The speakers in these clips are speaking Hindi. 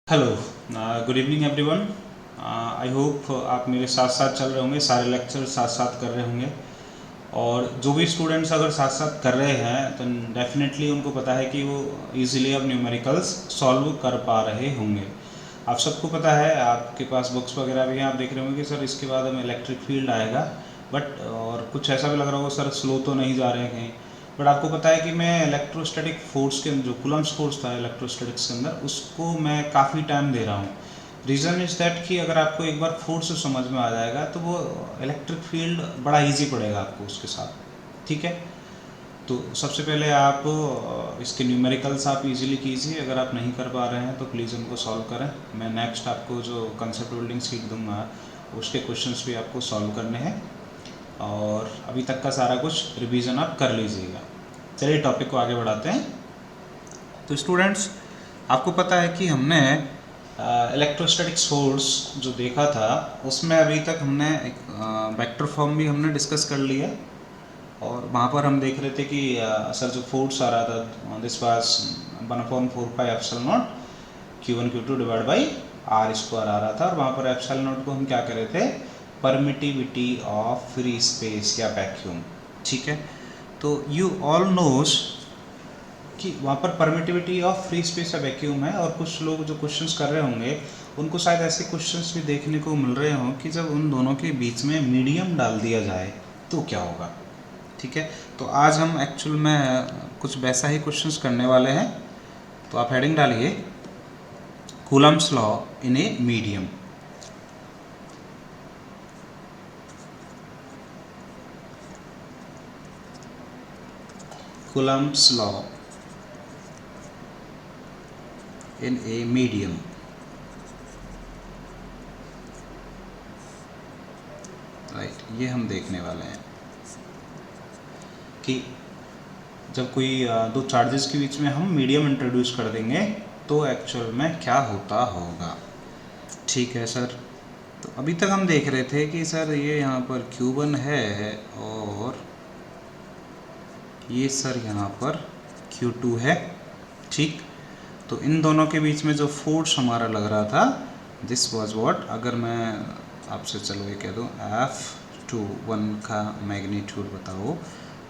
Hello, good evening everyone. I hope आप मेरे साथ साथ चल रहे होंगे, सारे लेक्चर साथ साथ कर रहे होंगे। और जो भी स्टूडेंट्स अगर साथ साथ कर रहे हैं तो डेफिनेटली उनको पता है कि वो इजीली अब न्यूमेरिकल्स सॉल्व कर पा रहे होंगे। आप सबको पता है, आपके पास बुक्स वगैरह भी हैं, आप देख रहे होंगे कि सर इसके बाद हमें इलेक्ट्रिक फील्ड आएगा। बट और कुछ ऐसा भी लग रहा होगा सर स्लो तो नहीं जा रहे हैं कहीं। बट आपको पता है कि मैं इलेक्ट्रोस्टैटिक फोर्स के जो कूलम्ब्स फोर्स था इलेक्ट्रोस्टैटिक्स के अंदर, उसको मैं काफ़ी टाइम दे रहा हूँ। रीज़न इज़ दैट कि अगर आपको एक बार फोर्स समझ में आ जाएगा तो वो इलेक्ट्रिक फील्ड बड़ा इजी पड़ेगा आपको उसके साथ। ठीक है, तो सबसे पहले आप इसके न्यूमेरिकल्स आप इजीली कीजिए। अगर आप नहीं कर पा रहे हैं तो प्लीज़ उनको सॉल्व करें। मैं नेक्स्ट आपको जो कंसेप्ट बिल्डिंग सीट दूंगा उसके क्वेश्चंस भी आपको सॉल्व करने हैं, और अभी तक का सारा कुछ रिवीजन आप कर लीजिएगा। चलिए टॉपिक को आगे बढ़ाते हैं। तो स्टूडेंट्स, आपको पता है कि हमने इलेक्ट्रोस्टैटिक्स फोर्स जो देखा था उसमें अभी तक हमने एक वेक्टर फॉर्म भी हमने डिस्कस कर लिया। और वहाँ पर हम देख रहे थे कि सर जो फोर्स आ रहा था this was 1/4πε0 Q1 Q2 divide by are square आ रहा था। और वहाँ पर एप्सिलॉन नॉट को हम क्या कर रहे थे, परमिटिविटी ऑफ फ्री स्पेस या वैक्यूम। ठीक है, तो यू ऑल नोज कि वहाँ पर परमिटिविटी ऑफ फ्री स्पेस या वैक्यूम है। और कुछ लोग जो क्वेश्चंस कर रहे होंगे उनको शायद ऐसे क्वेश्चंस भी देखने को मिल रहे हों कि जब उन दोनों के बीच में मीडियम डाल दिया जाए तो क्या होगा। ठीक है, तो आज हम एक्चुअल में कुछ वैसा ही क्वेश्चंस करने वाले हैं। तो आप हेडिंग डालिए, Coulomb's law in a medium. Coulomb's law in a medium. Right, ये हम देखने वाले हैं कि जब कोई दो चार्जेस के बीच में हम मीडियम इंट्रोड्यूस कर देंगे तो एक्चुअल में क्या होता होगा। ठीक है सर, तो अभी तक हम देख रहे थे कि सर ये यहाँ पर Q1 है और ये सर यहाँ पर Q2 है। ठीक, तो इन दोनों के बीच में जो फोर्स हमारा लग रहा था दिस वाज व्हाट, अगर मैं आपसे चलो ये कह दूँ F21 का मैग्नीट्यूड बताओ,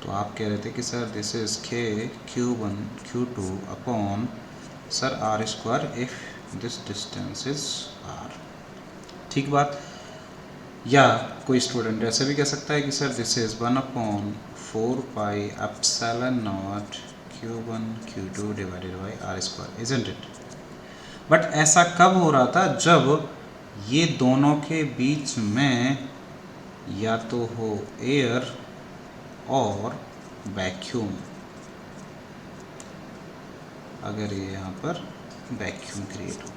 तो आप कह रहे थे कि sir this is K Q1 Q2 upon sir R square if this distance is R। ठीक बात। या कोई स्टूडेंट ऐसे भी कह सकता है कि sir this is 1/4πε0 Q1 Q2 divided by are square, isn't it. But ऐसा कब हो रहा था, जब ये दोनों के बीच में या तो हो एयर और वैक्यूम। अगर ये यहाँ पर वैक्यूम क्रिएट हो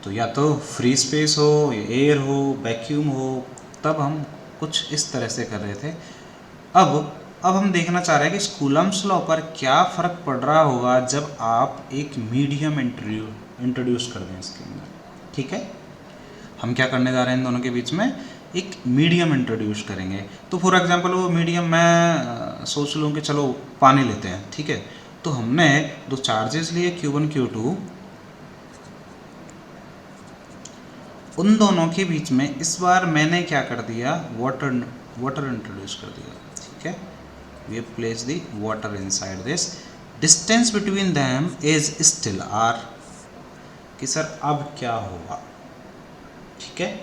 तो या तो फ्री स्पेस हो, एयर हो, वैक्यूम हो, तब हम कुछ इस तरह से कर रहे थे। अब हम देखना चाह रहे हैं कि कूलम्ब्स लॉ पर क्या फ़र्क पड़ रहा होगा जब आप एक मीडियम इंट्रोड्यूस कर दें इसके अंदर। ठीक है, हम क्या करने जा रहे हैं, इन दोनों के बीच में एक मीडियम इंट्रोड्यूस करेंगे। तो फॉर एग्जांपल वो मीडियम मैं सोच लूँ कि चलो पानी लेते हैं। ठीक है, तो हमने दो चार्जेस लिए Q1 Q2, उन दोनों के बीच में इस बार मैंने क्या कर दिया, वाटर इंट्रोड्यूस कर दिया। ठीक है, we place the water inside this, distance between them is still R। कि सर अब क्या होगा। ठीक है,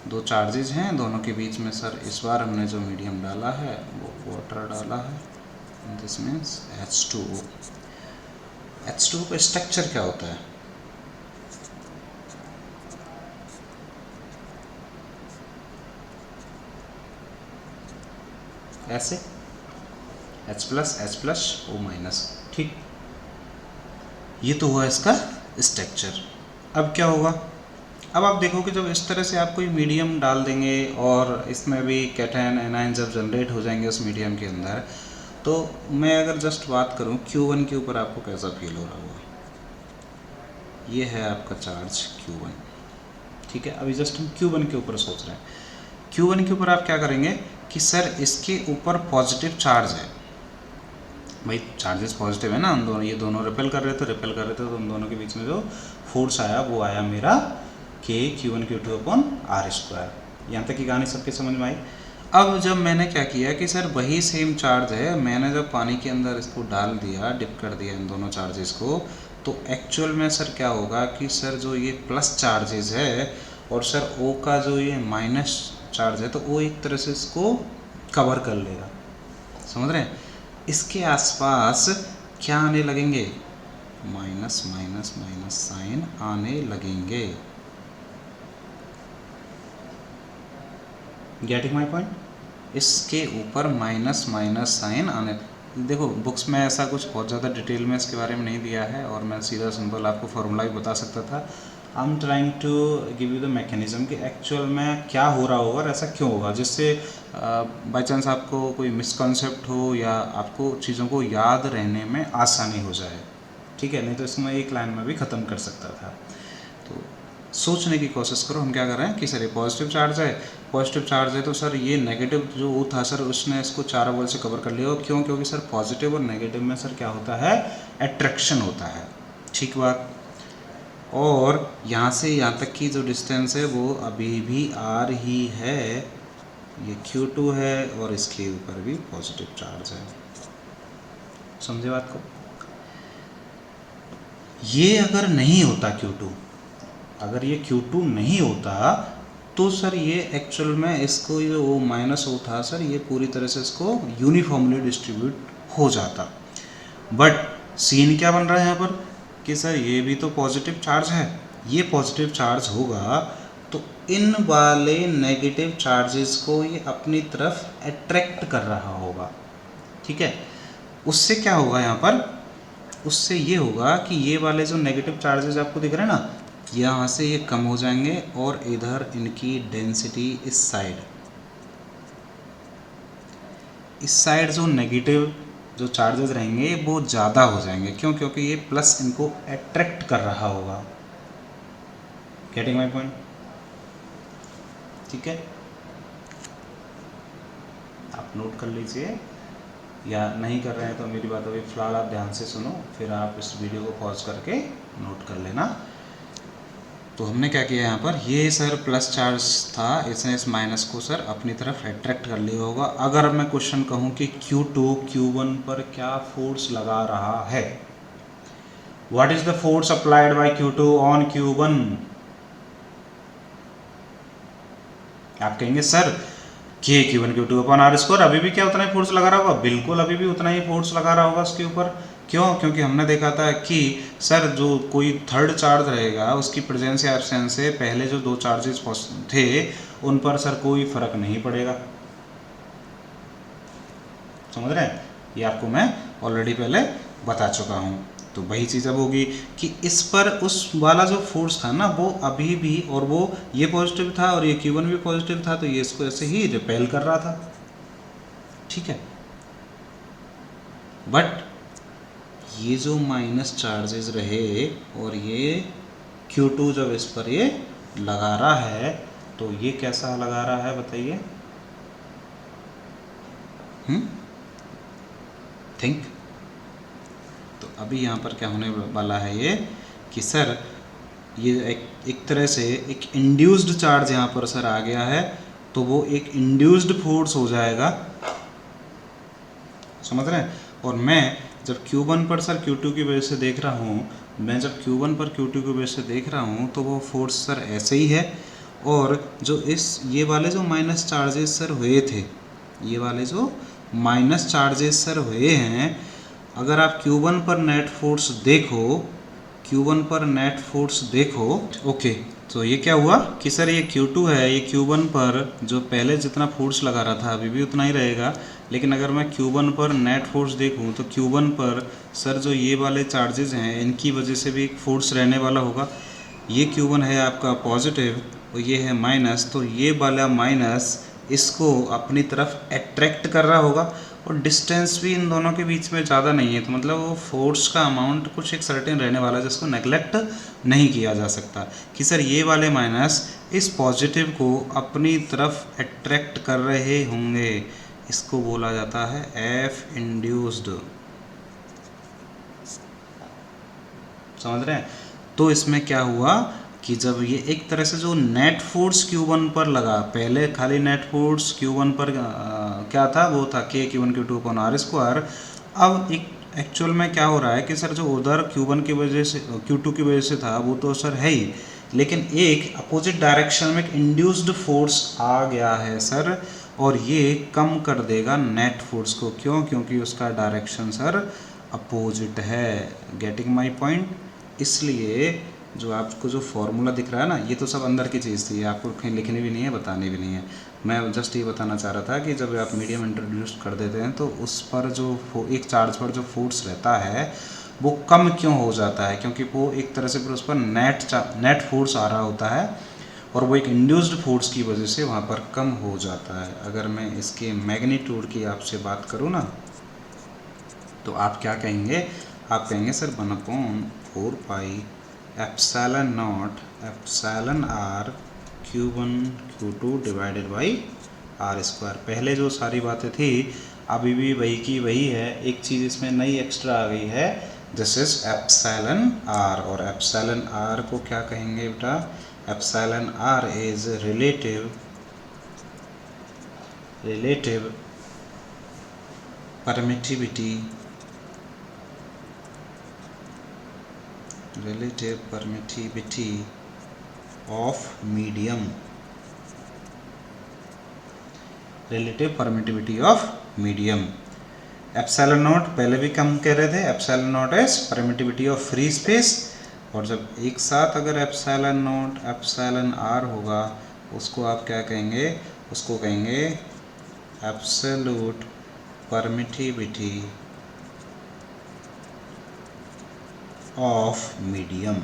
दो चार्जेस हैं, दोनों के बीच में सर इस बार हमने जो मीडियम डाला है वो वाटर डाला है। This means H2O। H2O का स्ट्रक्चर क्या होता है, ऐसे H+H+O-। ठीक, ये तो हुआ इसका स्ट्रक्चर। अब क्या होगा, अब आप देखो कि जब इस तरह से आप कोई मीडियम डाल देंगे और इसमें भी कैटायन एनायन जब जनरेट हो जाएंगे उस मीडियम के अंदर, तो मैं अगर जस्ट बात करूं Q1 के ऊपर आपको कैसा फील हो रहा होगा। ये है आपका चार्ज Q1। ठीक है, अभी जस्ट हम Q1 के ऊपर सोच रहे हैं। Q1 के ऊपर आप क्या करेंगे कि सर इसके ऊपर पॉजिटिव चार्ज है, भाई चार्जेस पॉजिटिव है ना, उन दोनों, ये दोनों रिपेल कर रहे थे तो उन दोनों के बीच में जो फोर्स आया वो आया मेरा k Q1 Q2 upon R square. यहाँ तक की कहानी सबके समझ में आई। अब जब मैंने क्या किया कि सर वही सेम चार्ज है, मैंने जब पानी के अंदर इसको डाल दिया, डिप कर दिया इन दोनों चार्जेस को, तो एक्चुअल में सर क्या होगा कि सर जो ये प्लस चार्जेस है और सर O का जो ये माइनस चार्ज है, तो वो एक तरह से इसको कवर कर लेगा, समझ रहे हैं। इसके आसपास क्या आने लगेंगे, माइनस माइनस माइनस साइन आने लगेंगे। Getting my point. इसके ऊपर माइनस माइनस साइन आने, देखो बुक्स में ऐसा कुछ बहुत ज़्यादा डिटेल में इसके बारे में नहीं दिया है और मैं सीधा सिंपल आपको फॉर्मूला भी बता सकता था। I am trying to give you the mechanism कि एक्चुअल में क्या हो रहा होगा और ऐसा क्यों होगा, जिससे बाई चांस आपको कोई मिसकॉन्सेप्ट हो या आपको चीज़ों को याद रहने में आसानी हो जाए, ठीक है। नहीं तो इसमें एक लाइन में भी ख़त्म कर सकता था। तो सोचने की कोशिश करो। हम क्या कर रहे हैं कि सर ये पॉजिटिव चार्ज है, तो सर ये नेगेटिव जो वो था सर उसने इसको 4 वोल्ट से कवर कर लिया। क्यों? क्योंकि सर पॉजिटिव और नेगेटिव में सर क्या होता है, अट्रैक्शन होता है, ठीक बात। और यहाँ से यहाँ तक की जो डिस्टेंस है वो अभी भी आर ही है, ये Q2 है और इसके ऊपर भी पॉजिटिव चार्ज है, समझे बात को। ये अगर नहीं होता Q2, अगर ये Q2 नहीं होता तो सर ये एक्चुअल में इसको ये वो माइनस O था सर, ये पूरी तरह से इसको यूनिफॉर्मली डिस्ट्रीब्यूट हो जाता। बट सीन क्या बन रहा है यहाँ पर कि सर ये भी तो पॉजिटिव चार्ज है, ये पॉजिटिव चार्ज होगा तो इन वाले नेगेटिव चार्जेस को ये अपनी तरफ अट्रैक्ट कर रहा होगा, ठीक है। उससे क्या होगा यहाँ पर, उससे ये होगा कि ये वाले जो नेगेटिव चार्जेस आपको दिख रहे हैं ना, यहाँ से ये कम हो जाएंगे और इधर इनकी डेंसिटी इस साइड जो नेगेटिव जो चार्जेस रहेंगे वो ज़्यादा हो जाएंगे। क्यों? क्योंकि ये प्लस इनको अट्रैक्ट कर रहा होगा। गेटिंग माई पॉइंट, ठीक है। आप नोट कर लीजिए, या नहीं कर रहे हैं तो मेरी बात अभी फ़िलहाल आप ध्यान से सुनो, फिर आप इस वीडियो को पॉज करके नोट कर लेना। तो हमने क्या किया यहाँ पर, ये सर प्लस चार्ज था, इसने इस माइनस को सर अपनी तरफ अट्रैक्ट कर लिया होगा। अगर मैं क्वेश्चन कहूँ कि Q2 Q1 पर क्या फोर्स लगा रहा है, what is the force applied by Q2 on Q1, आप कहेंगे सर के Q1 Q2 upon R square, अभी भी क्या उतना ही फोर्स लगा रहा होगा, बिल्कुल अभी भी उतना ही फोर्स लगा रहा होगा उसके ऊपर। क्यों? क्योंकि हमने देखा था कि सर जो कोई थर्ड चार्ज रहेगा उसकी प्रेजेंस या एब्सेंस से पहले जो 2 चार्जेस थे उन पर सर कोई फर्क नहीं पड़ेगा, समझ रहे हैं। ये आपको मैं ऑलरेडी पहले बता चुका हूँ। तो वही चीज़ अब होगी कि इस पर उस वाला जो फोर्स था ना वो अभी भी, और वो ये पॉजिटिव था और ये Q1 भी पॉजिटिव था, तो ये इसको ऐसे ही रिपेल कर रहा था, ठीक है। बट ये जो माइनस चार्जेस रहे और ये Q2 जब इस पर ये लगा रहा है तो ये कैसा लगा रहा है बताइए, थिंक। तो अभी यहाँ पर क्या होने वाला है ये कि सर ये एक तरह से एक इंड्यूस्ड चार्ज यहाँ पर सर आ गया है, तो वो एक इंड्यूस्ड फोर्स हो जाएगा, समझ रहे हैं। और मैं जब Q1 पर सर Q2 की वजह से देख रहा हूँ, मैं जब Q1 पर Q2 की वजह से देख रहा हूँ तो वो फोर्स सर ऐसे ही है। और जो ये वाले जो माइनस चार्जेस सर हुए थे, ये वाले जो माइनस चार्जेस सर हुए हैं, अगर आप Q1 पर नेट फोर्स देखो, Q1 पर नेट फोर्स देखो, ओके, तो ये क्या हुआ कि सर ये Q2 है, ये Q1 पर जो पहले जितना फोर्स लगा रहा था अभी भी उतना ही रहेगा। लेकिन अगर मैं Q1 पर नेट फोर्स देखूं तो Q1 पर सर जो ये वाले चार्जेस हैं इनकी वजह से भी एक फोर्स रहने वाला होगा। ये Q1 है आपका पॉजिटिव और ये है माइनस, तो ये वाला माइनस इसको अपनी तरफ अट्रैक्ट कर रहा होगा। और डिस्टेंस भी इन दोनों के बीच में ज़्यादा नहीं है, तो मतलब वो फोर्स का अमाउंट कुछ एक सर्टेन रहने वाला है जिसको नेगलेक्ट नहीं किया जा सकता कि सर ये वाले माइनस इस पॉजिटिव को अपनी तरफ अट्रैक्ट कर रहे होंगे। इसको बोला जाता है F इंड्यूस्ड, समझ रहे हैं। तो इसमें क्या हुआ कि जब ये एक तरह से जो नेट फोर्स Q1 पर लगा, पहले खाली नेट फोर्स Q1 पर क्या था, वो था K Q1 Q2 upon R square. अब एक एक्चुअल में क्या हो रहा है कि सर जो उधर Q1 की वजह से Q2 की वजह से था वो तो सर है ही, लेकिन एक अपोजिट डायरेक्शन में एक इंड्यूस्ड फोर्स आ गया है सर, और ये कम कर देगा नेट फोर्स को। क्यों? क्योंकि उसका डायरेक्शन सर अपोजिट है। Getting my point? इसलिए जो आपको जो फॉर्मूला दिख रहा है ना, ये तो सब अंदर की चीज़ थी, आपको कहीं लिखनी भी नहीं है, बतानी भी नहीं है। मैं जस्ट ये बताना चाह रहा था कि जब आप मीडियम इंट्रोड्यूस कर देते हैं तो उस पर जो एक चार्ज पर जो फोर्स रहता है वो कम क्यों हो जाता है, क्योंकि वो एक तरह से फिर उस पर नेट फोर्स आ रहा होता है, और वो एक इंड्यूस्ड फोर्स की वजह से वहाँ पर कम हो जाता है। अगर मैं इसके मैग्नीट्यूड की आपसे बात करूँ ना, तो आप क्या कहेंगे? आप कहेंगे sir 1/4 pi epsilon not epsilon R Q1 Q2 divided by are square. पहले जो सारी बातें थी अभी भी वही की वही है, एक चीज़ इसमें नई एक्स्ट्रा आ गई है, दिस इज एप्सिलॉन आर। और एप्सिलॉन आर को क्या कहेंगे बेटा? Epsilon R is relative permittivity of medium. Relative permittivity of medium. Epsilon not पहले भी कम कह रहे थे, epsilon not is permittivity of free space, और जब एक साथ अगर एप्सिलॉन नॉट एप्सिलॉन आर होगा उसको आप क्या कहेंगे? उसको कहेंगे absolute permittivity of medium.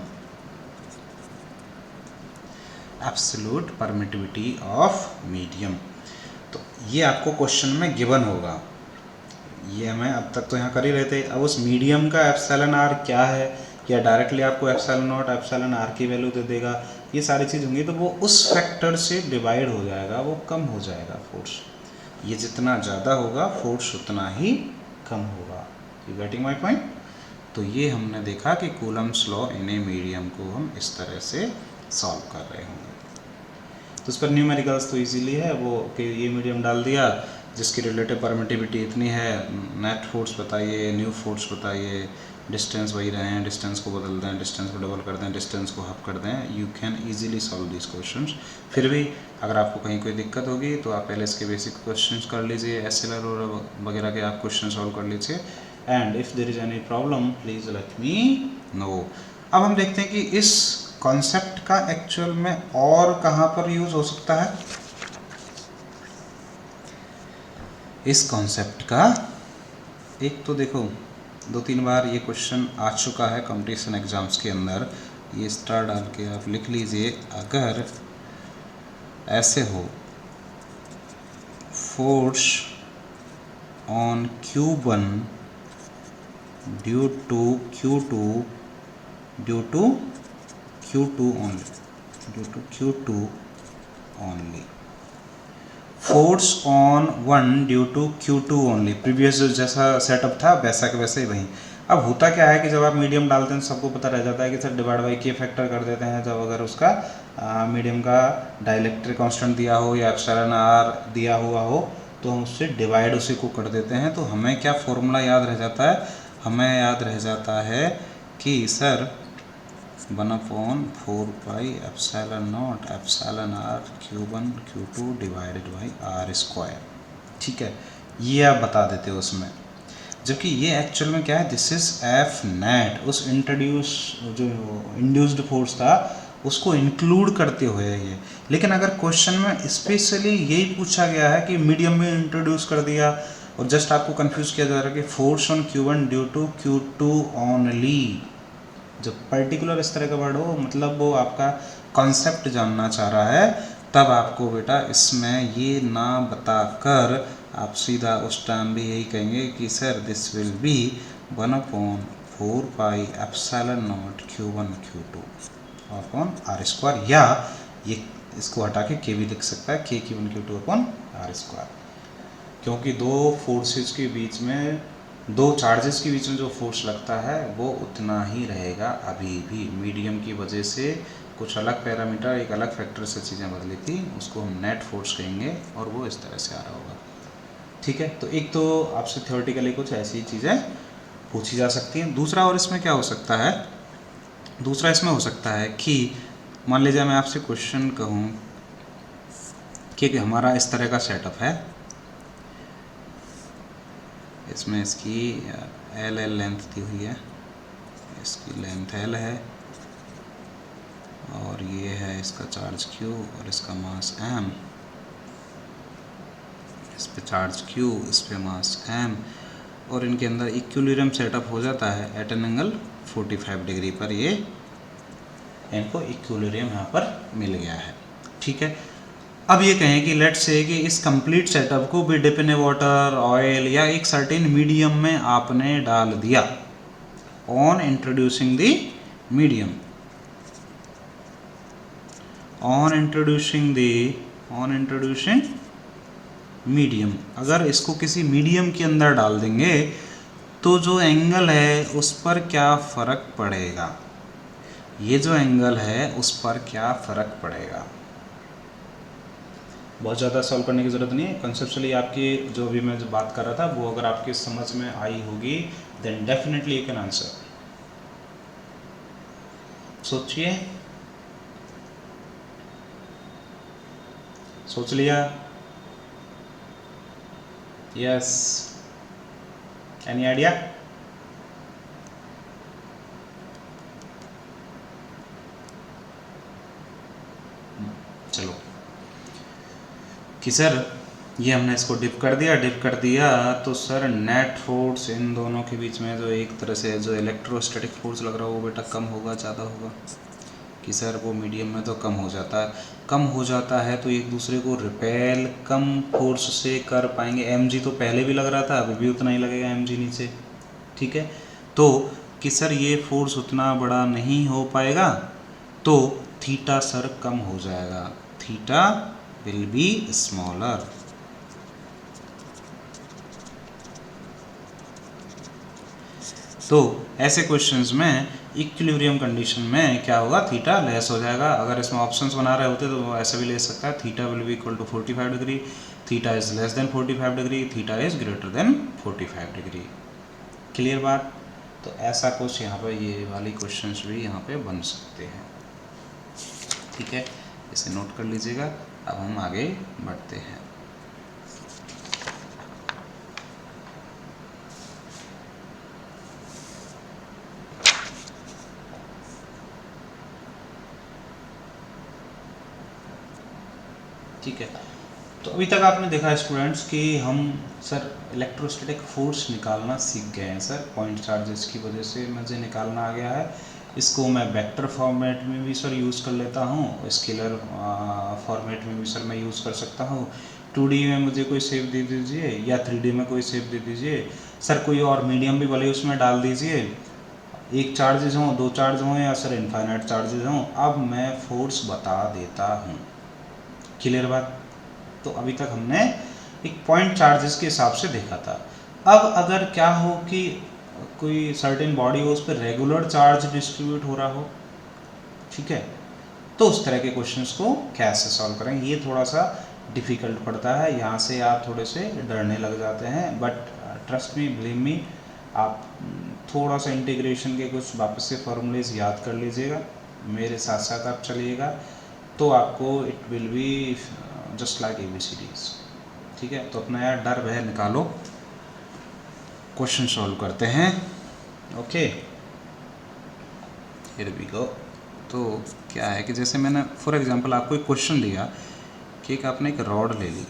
Absolute permittivity of medium. तो ये आपको क्वेश्चन में गिवन होगा, ये हमें अब तक तो यहाँ कर ही रहे थे। अब उस मीडियम का एप्सिलॉन आर क्या है, या डायरेक्टली आपको एप्सिलॉन नॉट एप्सिलॉन आर की वैल्यू दे देगा, ये सारी चीज़ होंगी, तो वो उस फैक्टर से डिवाइड हो जाएगा, वो कम हो जाएगा फोर्स। ये जितना ज़्यादा होगा फोर्स उतना ही कम होगा। You getting my point? तो ये हमने देखा कि Coulomb's law in a medium को हम इस तरह से सॉल्व कर रहे होंगे। तो उस पर न्यूमेरिकल्स तो इजीली है, वो कि ये मीडियम डाल दिया जिसकी रिलेटिव परमिटिविटी इतनी है, नेट फोर्स बताइए, न्यू फोर्स बताइए, डिस्टेंस वही रहे हैं, डिस्टेंस को बदल दें, डिस्टेंस को डबल कर दें, डिस्टेंस को हाफ कर दें, you can easily solve this questions. फिर भी अगर आपको कहीं कोई दिक्कत होगी तो आप पहले इसके बेसिक क्वेश्चंस कर लीजिए, एसएलआर और वगैरह के आप क्वेश्चन सॉल्व कर लीजिए, and if there is any problem please let me know. अब हम देखते हैं कि इस कॉन्सेप्ट का एक्चुअल में और कहाँ पर यूज़ हो सकता है। इस कॉन्सेप्ट का एक तो देखो 2-3 बार ये क्वेश्चन आ चुका है कंपटीशन एग्जाम्स के अंदर, ये स्टार डाल के आप लिख लीजिए। अगर ऐसे हो force on Q1 due to Q2 only, force on 1 due to Q2 only. Previous जैसा सेटअप था वैसा के वैसे ही वहीं। अब होता क्या है कि जब आप मीडियम डालते हैं सबको पता रह जाता है कि सर डिवाइड बाई के फैक्टर कर देते हैं, जब अगर उसका मीडियम का डाइलेक्ट्रिक कांस्टेंट दिया हो या एप्सिलॉन आर दिया हुआ हो तो हम उससे डिवाइड उसी को कर देते हैं। तो हमें क्या फॉर्मूला याद रह जाता है? हमें याद रह जाता है कि sir 1/4 pi epsilon not epsilon R Q1 Q2 divided by are square. ठीक है, ये आप बता देते हो उसमें, जबकि ये एक्चुअल में क्या है? दिस इज एफ नेट, उस जो इंड्यूस्ड फोर्स था उसको इंक्लूड करते हुए है ये। लेकिन अगर क्वेश्चन में स्पेशली यही पूछा गया है कि मीडियम में इंट्रोड्यूस कर दिया और जस्ट आपको कंफ्यूज किया जा रहा है कि force on Q1 due to Q2 only, जब पर्टिकुलर इस तरह का वर्ड हो मतलब वो आपका कॉन्सेप्ट जानना चाह रहा है, तब आपको बेटा इसमें ये ना बताकर आप सीधा उस टाइम भी यही कहेंगे कि sir this will be 1/4 pi epsilon not Q1 Q2 upon R square, या ये इसको हटा के के भी लिख सकता है K Q1 Q2 upon R square, क्योंकि दो फोर्सेस के बीच में दो चार्जेस के बीच में जो फोर्स लगता है वो उतना ही रहेगा अभी भी। मीडियम की वजह से कुछ अलग पैरामीटर, एक अलग फैक्टर से चीज़ें बदली थी, उसको हम नेट फोर्स कहेंगे और वो इस तरह से आ रहा होगा। ठीक है, तो एक तो आपसे थ्योरेटिकली कुछ ऐसी चीज़ें पूछी जा सकती हैं। दूसरा और इसमें क्या हो सकता है, दूसरा इसमें हो सकता है कि मान लीजिए मैं आपसे क्वेश्चन कहूँ कि हमारा इस तरह का सेटअप है, इसमें इसकी एल लेंथ दी हुई है, इसकी लेंथ एल है और ये है इसका चार्ज Q और इसका मास M, इस पे चार्ज Q, इस पे मास M, और इनके अंदर इक्विलिब्रियम सेटअप हो जाता है एट एन एंगल 45 डिग्री पर। ये इनको इक्विलिब्रियम यहाँ पर मिल गया है। ठीक है, अब ये कहें कि लेट्स से कि इस कंप्लीट सेटअप को भी डिप इन वाटर, ऑयल या एक सर्टेन मीडियम में आपने डाल दिया। On introducing the medium, on introducing medium, अगर इसको किसी मीडियम के अंदर डाल देंगे तो जो एंगल है उस पर क्या फ़र्क पड़ेगा, ये जो एंगल है उस पर क्या फ़र्क पड़ेगा। बहुत ज़्यादा सॉल्व करने की ज़रूरत नहीं है, कंसेप्चुअली आपकी जो भी मैं जो बात कर रहा था वो अगर आपकी समझ में आई होगी then definitely you can answer. सोचिए, सोच लिया? Yes, any idea? चलो कि सर ये हमने इसको डिप कर दिया तो सर नेट फोर्स इन दोनों के बीच में जो एक तरह से जो इलेक्ट्रोस्टैटिक फोर्स लग रहा है वो बेटा कम होगा ज़्यादा होगा? कि सर वो मीडियम में तो कम हो जाता है तो एक दूसरे को रिपेल कम फोर्स से कर पाएंगे। mg तो पहले भी लग रहा था, अभी भी उतना ही लगेगा mg नीचे। ठीक है, तो कि सर ये फोर्स उतना बड़ा नहीं हो पाएगा तो थीटा सर कम हो जाएगा, थीटा विल बी स्मॉलर। तो ऐसे क्वेश्चंस में इक्विलिब्रियम कंडीशन में क्या होगा, थीटा लेस हो जाएगा। अगर इसमें ऑप्शंस बना रहे होते तो ऐसा भी ले सकता है, theta will be equal to 45 degree, theta is less than 45 degree, theta is greater than 45 degree. Clear बात? तो ऐसा कुछ यहाँ पे ये वाली क्वेश्चंस भी यहाँ पे बन सकते हैं। ठीक है, इसे नोट कर लीजिएगा। अब हम आगे बढ़ते हैं। ठीक है, तो अभी तक आपने देखा स्टूडेंट्स कि हम सर इलेक्ट्रोस्टैटिक फोर्स निकालना सीख गए हैं। सर पॉइंट चार्जेस की वजह से मुझे निकालना आ गया है। इसको मैं वेक्टर फॉर्मेट में भी सर यूज़ कर लेता हूँ, स्केलर फॉर्मेट में भी सर मैं यूज़ कर सकता हूँ। 2D में मुझे कोई शेप दे दीजिए या 3D में कोई शेप दे दीजिए सर, कोई और मीडियम भी भले उसमें डाल दीजिए, एक चार्जेस हों, दो चार्ज हों या सर इनफाइनाइट चार्जेस हों, अब मैं फोर्स बता देता हूँ। क्लियर बात? तो अभी तक हमने एक पॉइंट चार्जेस के हिसाब से देखा था। अब अगर क्या हो कि कोई सर्टेन बॉडी हो, उस पर रेगुलर चार्ज डिस्ट्रीब्यूट हो रहा हो, ठीक है, तो उस तरह के क्वेश्चंस को कैसे सॉल्व करें, ये थोड़ा सा डिफ़िकल्ट पड़ता है। यहाँ से आप थोड़े से डरने लग जाते हैं, but trust me, believe me, आप थोड़ा सा इंटीग्रेशन के कुछ वापस से फॉर्मूलेज याद कर लीजिएगा, मेरे साथ साथ आप चलिएगा, तो आपको it will be just like ABCDs। ठीक है, तो अपना यार डर वह निकालो, क्वेश्चन सॉल्व करते हैं। Okay, here we go. तो क्या है कि जैसे मैंने फॉर एग्जांपल आपको एक क्वेश्चन दिया कि एक आपने एक रॉड ले ली,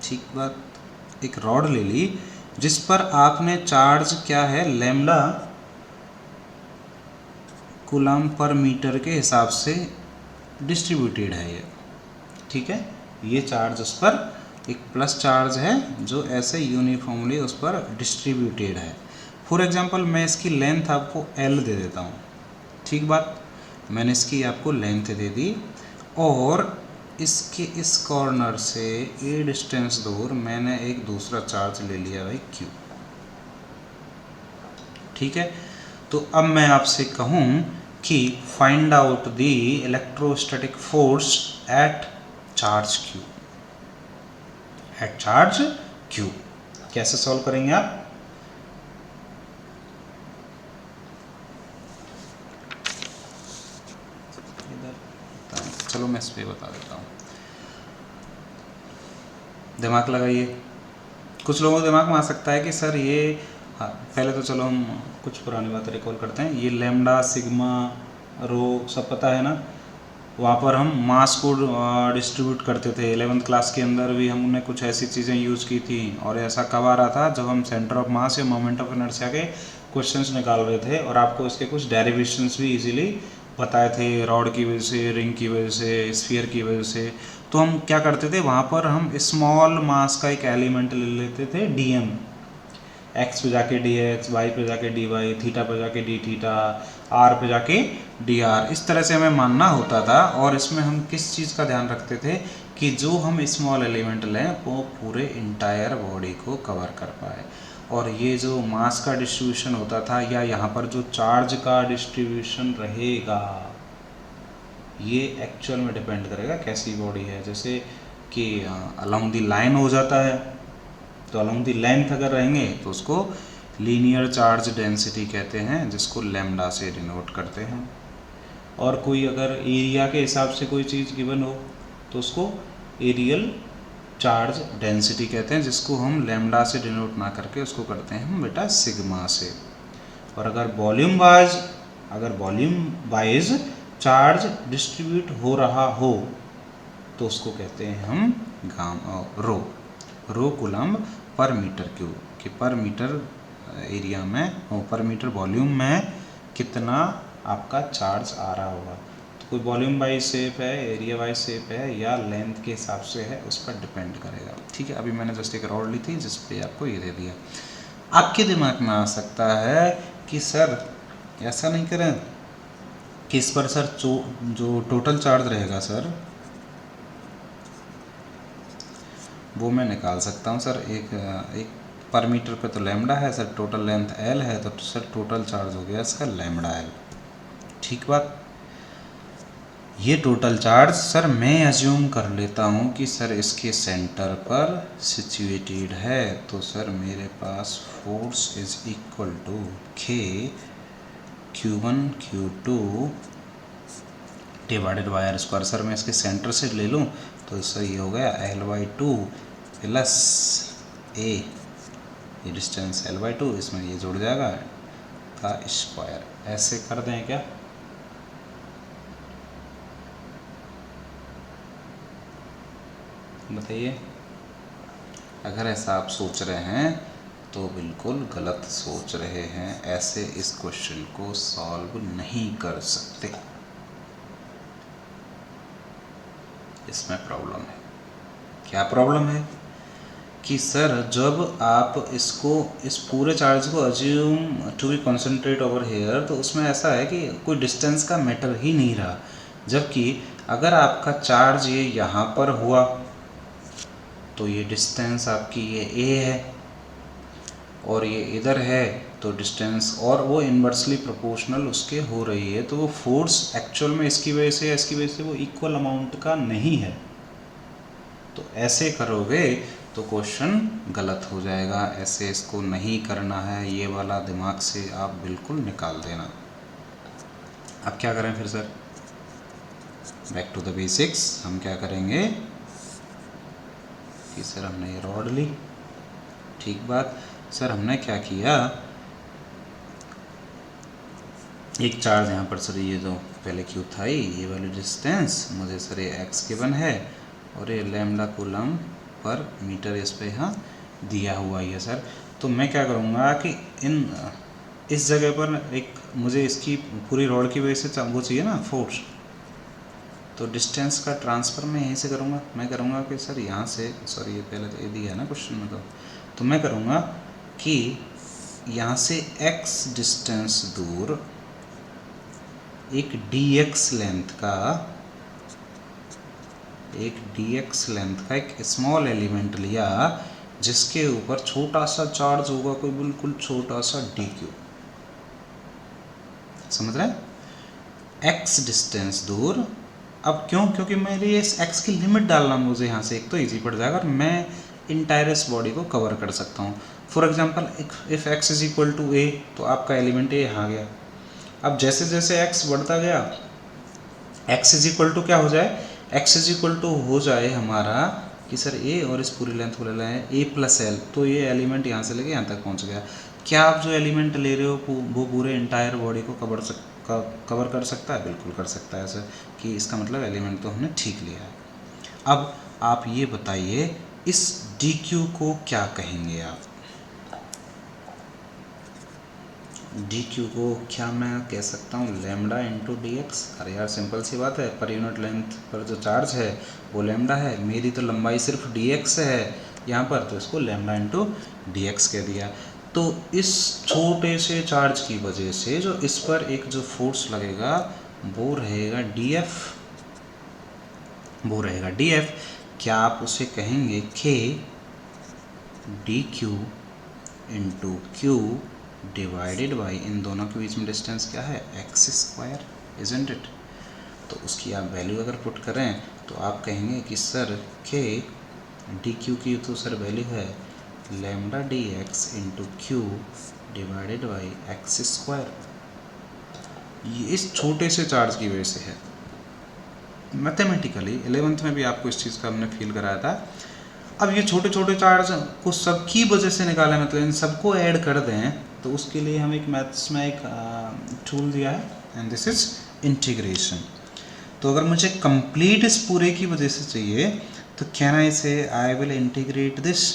ठीक बात, एक रॉड ले ली जिस पर आपने चार्ज क्या है, लैम्डा कूलम पर मीटर के हिसाब से डिस्ट्रीब्यूटेड है ये। ठीक है, ये चार्ज उस पर एक प्लस चार्ज है जो ऐसे यूनिफॉर्मली उस पर डिस्ट्रीब्यूटेड है। फॉर एग्जांपल मैं इसकी लेंथ आपको L दे देता हूँ, ठीक बात, मैंने इसकी आपको लेंथ दे दी और इसके इस कॉर्नर से ए डिस्टेंस दूर मैंने एक दूसरा चार्ज ले लिया भाई Q। ठीक है। तो अब मैं आपसे कहूँ कि find out the electrostatic force at charge Q, at charge Q. कैसे सॉल्व करेंगे आप? चलो मैं इस पर बता देता हूँ, दिमाग लगाइए। कुछ लोगों के दिमाग में आ सकता है कि सर ये, हाँ पहले तो चलो हम कुछ पुरानी बातें रिकॉल करते हैं। ये लैम्डा सिग्मा रो सब पता है ना, वहाँ पर हम मास को डिस्ट्रीब्यूट करते थे। 11th क्लास के अंदर भी हमने कुछ ऐसी चीज़ें यूज़ की थी, और ऐसा कब आ रहा था जब हम सेंटर ऑफ मास या मोमेंट ऑफ इनर्शिया के क्वेश्चंस निकाल रहे थे, और आपको इसके कुछ डेरिवेशंस भी इजीली बताए थे, रॉड की वजह से, रिंग की वजह से, स्फीयर की वजह से। तो हम क्या करते थे, वहाँ पर हम स्मॉल मास का एक एलिमेंट ले लेते थे dm, एक्स पे जाके डी एक्स, वाई पे जाके डी वाई, थीटा पे जाके डी थीटा, आर पे जाके डी आर। इस तरह से हमें मानना होता था। और इसमें हम किस चीज़ का ध्यान रखते थे कि जो हम स्मॉल एलिमेंट लें वो पूरे इंटायर बॉडी को कवर कर पाए। और ये जो मास का डिस्ट्रीब्यूशन होता था, या यहाँ पर जो चार्ज का डिस्ट्रीब्यूशन रहेगा, ये एक्चुअल में डिपेंड करेगा कैसी बॉडी है। जैसे कि अलोंग दी लाइन हो जाता है, तो अलोंग दी लेंथ अगर रहेंगे तो उसको लीनियर चार्ज डेंसिटी कहते हैं, जिसको लैम्डा से डिनोट करते हैं। और कोई अगर एरिया के हिसाब से कोई चीज़ गिवन हो तो उसको एरियल चार्ज डेंसिटी कहते हैं, जिसको हम लैम्डा से डिनोट ना करके उसको करते हैं हम बेटा सिग्मा से। और अगर वॉल्यूम वाइज चार्ज डिस्ट्रीब्यूट हो रहा हो तो उसको कहते हैं हम रो कूलम्ब पर मीटर क्यूब, कि पर मीटर एरिया में, पर मीटर वॉल्यूम में कितना आपका चार्ज आ रहा होगा। तो कोई वॉल्यूम वाइज शेप है, एरिया वाइज शेप है, या लेंथ के हिसाब से है, उस पर डिपेंड करेगा। ठीक है, अभी मैंने जस्ट एक रॉड ली थी जिस पे आपको ये दे दिया। आपके दिमाग में आ सकता है कि सर ऐसा नहीं करें कि इस पर सर जो टोटल चार्ज रहेगा सर, वो मैं निकाल सकता हूँ सर। एक पर मीटर पे तो लैम्डा है सर, टोटल लेंथ एल है, तो सर टोटल चार्ज हो गया इसका लैम्डा एल। ठीक बात। ये टोटल चार्ज सर मैं अज्यूम कर लेता हूँ कि सर इसके सेंटर पर सिचुएटेड है, तो सर मेरे पास force is equal to k Q1 Q2 divided by r square. Sir मैं इसके सेंटर से ले लूँ तो सर ये हो गया L/2 प्लस a, ये डिस्टेंस L/2, इसमें ये जुड़ जाएगा का स्क्वायर। ऐसे कर दें क्या? बताइए। अगर ऐसा आप सोच रहे हैं तो बिल्कुल गलत सोच रहे हैं। ऐसे इस क्वेश्चन को सॉल्व नहीं कर सकते, इसमें प्रॉब्लम है। क्या प्रॉब्लम है कि सर जब आप इसको, इस पूरे चार्ज को assume to be concentrate over here, तो उसमें ऐसा है कि कोई डिस्टेंस का मैटर ही नहीं रहा। जबकि अगर आपका चार्ज ये यहाँ पर हुआ तो ये डिस्टेंस आपकी ये a है, और ये इधर है तो डिस्टेंस, और वो इन्वर्सली प्रोपोर्शनल उसके हो रही है, तो वो फोर्स एक्चुअल में इसकी वजह से या इसकी वजह से वो इक्वल अमाउंट का नहीं है। तो ऐसे करोगे तो क्वेश्चन गलत हो जाएगा। ऐसे इसको नहीं करना है, ये वाला दिमाग से आप बिल्कुल निकाल देना। अब क्या करें फिर sir? Back to the basics. हम क्या करेंगे कि सर हमने ये रॉड ली, ठीक बात। सर हमने क्या किया, एक चार्ज यहाँ पर सर, ये जो पहले क्यू था ये वाली डिस्टेंस, मुझे सर ये एक्स गिवन है, और ये लैम्डा कूलम्ब पर मीटर इस पे यहाँ दिया हुआ ही है सर। तो मैं क्या करूँगा कि इस जगह पर एक मुझे इसकी पूरी रॉड की वजह से वो चाहिए ना फोर्स, तो डिस्टेंस का ट्रांसफ़र मैं यहीं से करूँगा। मैं करूँगा कि सर यहाँ से, सॉरी ये पहले तो ये दिया है ना क्वेश्चन में, तो मैं करूँगा कि यहाँ से x डिस्टेंस दूर एक dx लेंथ का एक स्मॉल एलिमेंट लिया, जिसके ऊपर छोटा सा चार्ज होगा, कोई बिल्कुल छोटा सा dq। समझ रहे हैं, x डिस्टेंस दूर। अब क्यों, क्योंकि मेरे इस x की लिमिट डालना मुझे यहाँ से एक तो ईजी पड़ जाएगा और मैं इंटायर इस बॉडी को कवर कर सकता हूँ। For example if x is equal to a, तो आपका एलिमेंट a यहाँ गया। अब जैसे जैसे x बढ़ता गया, x इज इक्वल टू क्या हो जाए, x इज इक्वल टू हो जाए हमारा कि सर a और इस पूरी लेंथ को ले लें a प्लस एल, तो ये एलिमेंट यहाँ से लेके यहाँ तक पहुँच गया। क्या आप जो एलिमेंट ले रहे हो वो पूरे इंटायर बॉडी को कवर कर सकता है? बिल्कुल कर सकता है ऐसे, कि इसका मतलब एलिमेंट तो हमने ठीक लिया है। अब आप ये बताइए इस dq को क्या कहेंगे आप? dq को क्या मैं कह सकता हूँ, लैम्डा इंटू डी एक्स। अरे यार सिंपल सी बात है, पर यूनिट लेंथ पर जो चार्ज है वो लैम्डा है, मेरी तो लंबाई सिर्फ डी एक्स है यहाँ पर, तो इसको लैम्डा इंटू डी एक्स कह दिया। तो इस छोटे से चार्ज की वजह से जो इस पर एक जो फोर्स लगेगा वो रहेगा डी एफ, वो रहेगा डी एफ। क्या आप उसे कहेंगे k d q into q divided by, इन दोनों के बीच में डिस्टेंस क्या है, एक्स स्क्वायर, इजंट इट। तो उसकी आप वैल्यू अगर पुट करें तो आप कहेंगे कि सर k डी क्यू की तो सर वैल्यू है lambda D x into q divided by x square. ये इस छोटे से चार्ज की वजह से है। मैथमेटिकली 11th में भी आपको इस चीज़ का हमने फील कराया था। अब ये छोटे छोटे चार्ज को सबकी वजह से निकालें, मतलब इन सबको ऐड कर दें, तो उसके लिए हम एक मैथ्स में एक टूल दिया है एंड दिस इज इंटीग्रेशन। तो अगर मुझे कंप्लीट इस पूरे की वजह से चाहिए तो कैन आई से आई विल इंटीग्रेट दिस।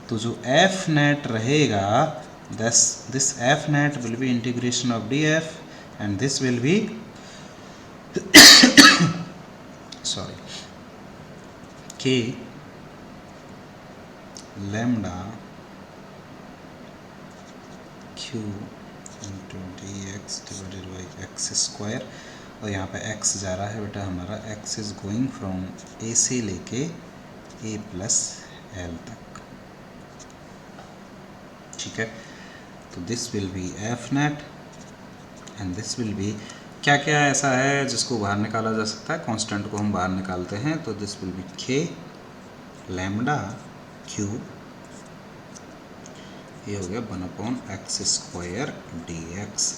तो जो एफ नेट रहेगा this F net will be integration of D F and this will B sorry k lambda q into dx divided by x square। और यहाँ पे x जा रहा है बेटा हमारा, x is going from a से लेके a प्लस एल तक, ठीक है। तो this will B F net and this will B, क्या क्या ऐसा है जिसको बाहर निकाला जा सकता है, कांस्टेंट को हम बाहर निकालते हैं, तो this will be k lambda Q, ये हो गया 1/x स्क्वायर dx।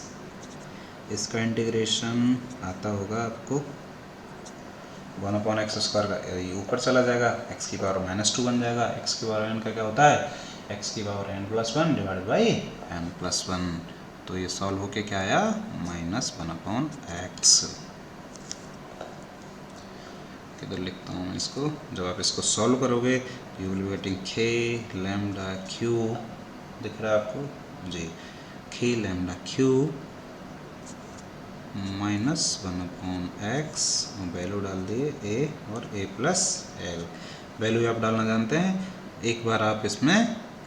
इसका इंटीग्रेशन आता होगा आपको 1/x स्क्वायर का, ये ऊपर चला जाएगा, x की पावर -2 बन जाएगा। x की पावर n का क्या होता है, x की power n+1 divided by n+1। तो ये सॉल्व होके क्या आया, -1/x। किधर लिखता हूँ इसको, जब आप इसको सॉल्व करोगे you will be getting k lambda q, दिख रहा है आपको जी, k lambda q -1/x, value डाल दिए a और a प्लस एल। वैल्यू आप डालना जानते हैं, एक बार आप इसमें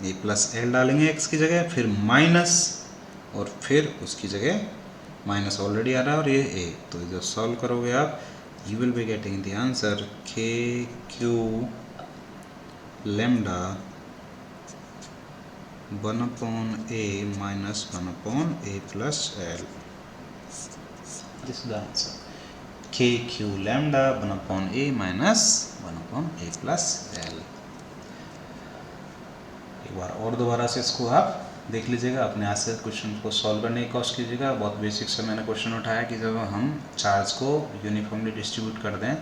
a प्लस एल डालेंगे x की जगह, फिर माइनस और फिर उसकी जगह माइनस ऑलरेडी आ रहा है और ये a, तो जब सॉल्व करोगे आप you will be getting the answer k q lambda 1/a minus 1/a plus l. This is the answer. k q lambda 1/a minus 1/a plus l. एक बार और दोबारा से इसको आप देख लीजिएगा, अपने हाथ से क्वेश्चन को सॉल्व करने की कोशिश कीजिएगा। बहुत बेसिक से मैंने क्वेश्चन उठाया कि जब हम चार्ज को यूनिफॉर्मली डिस्ट्रीब्यूट कर दें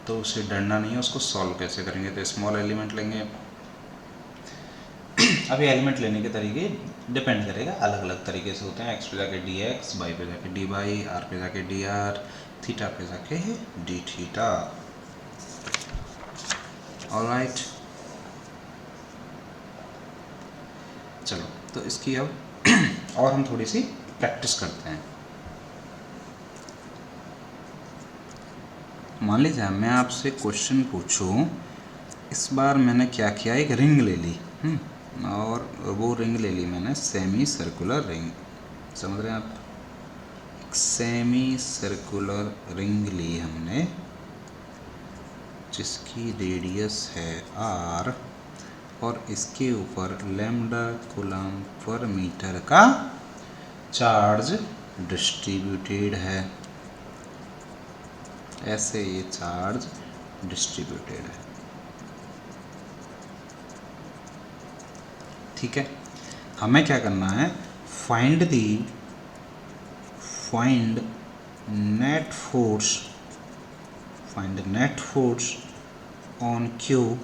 तो उसे डरना नहीं है, उसको सॉल्व कैसे करेंगे। तो स्मॉल एलिमेंट लेंगे, अभी एलिमेंट लेने के तरीके डिपेंड करेगा, अलग अलग तरीके से होते हैं। एक्स पे जाके डी एक्स, वाई पे जाके डी वाई, आर पे जाके डी आर, थीटा पे जाके डी थीटा। ऑलराइट, चलो तो इसकी अब और हम थोड़ी सी प्रैक्टिस करते हैं। मान लीजिए मैं आपसे क्वेश्चन पूछूं, इस बार मैंने क्या किया, एक रिंग ले ली, और वो रिंग ले ली मैंने सेमी सर्कुलर रिंग, समझ रहे हैं आप, एक सेमी सर्कुलर रिंग ली हमने जिसकी रेडियस है r और इसके ऊपर लैम्डा कूलम पर मीटर का चार्ज डिस्ट्रीब्यूटेड है। ऐसे ये चार्ज डिस्ट्रीब्यूटेड है। ठीक है, हमें क्या करना है, find net force on Q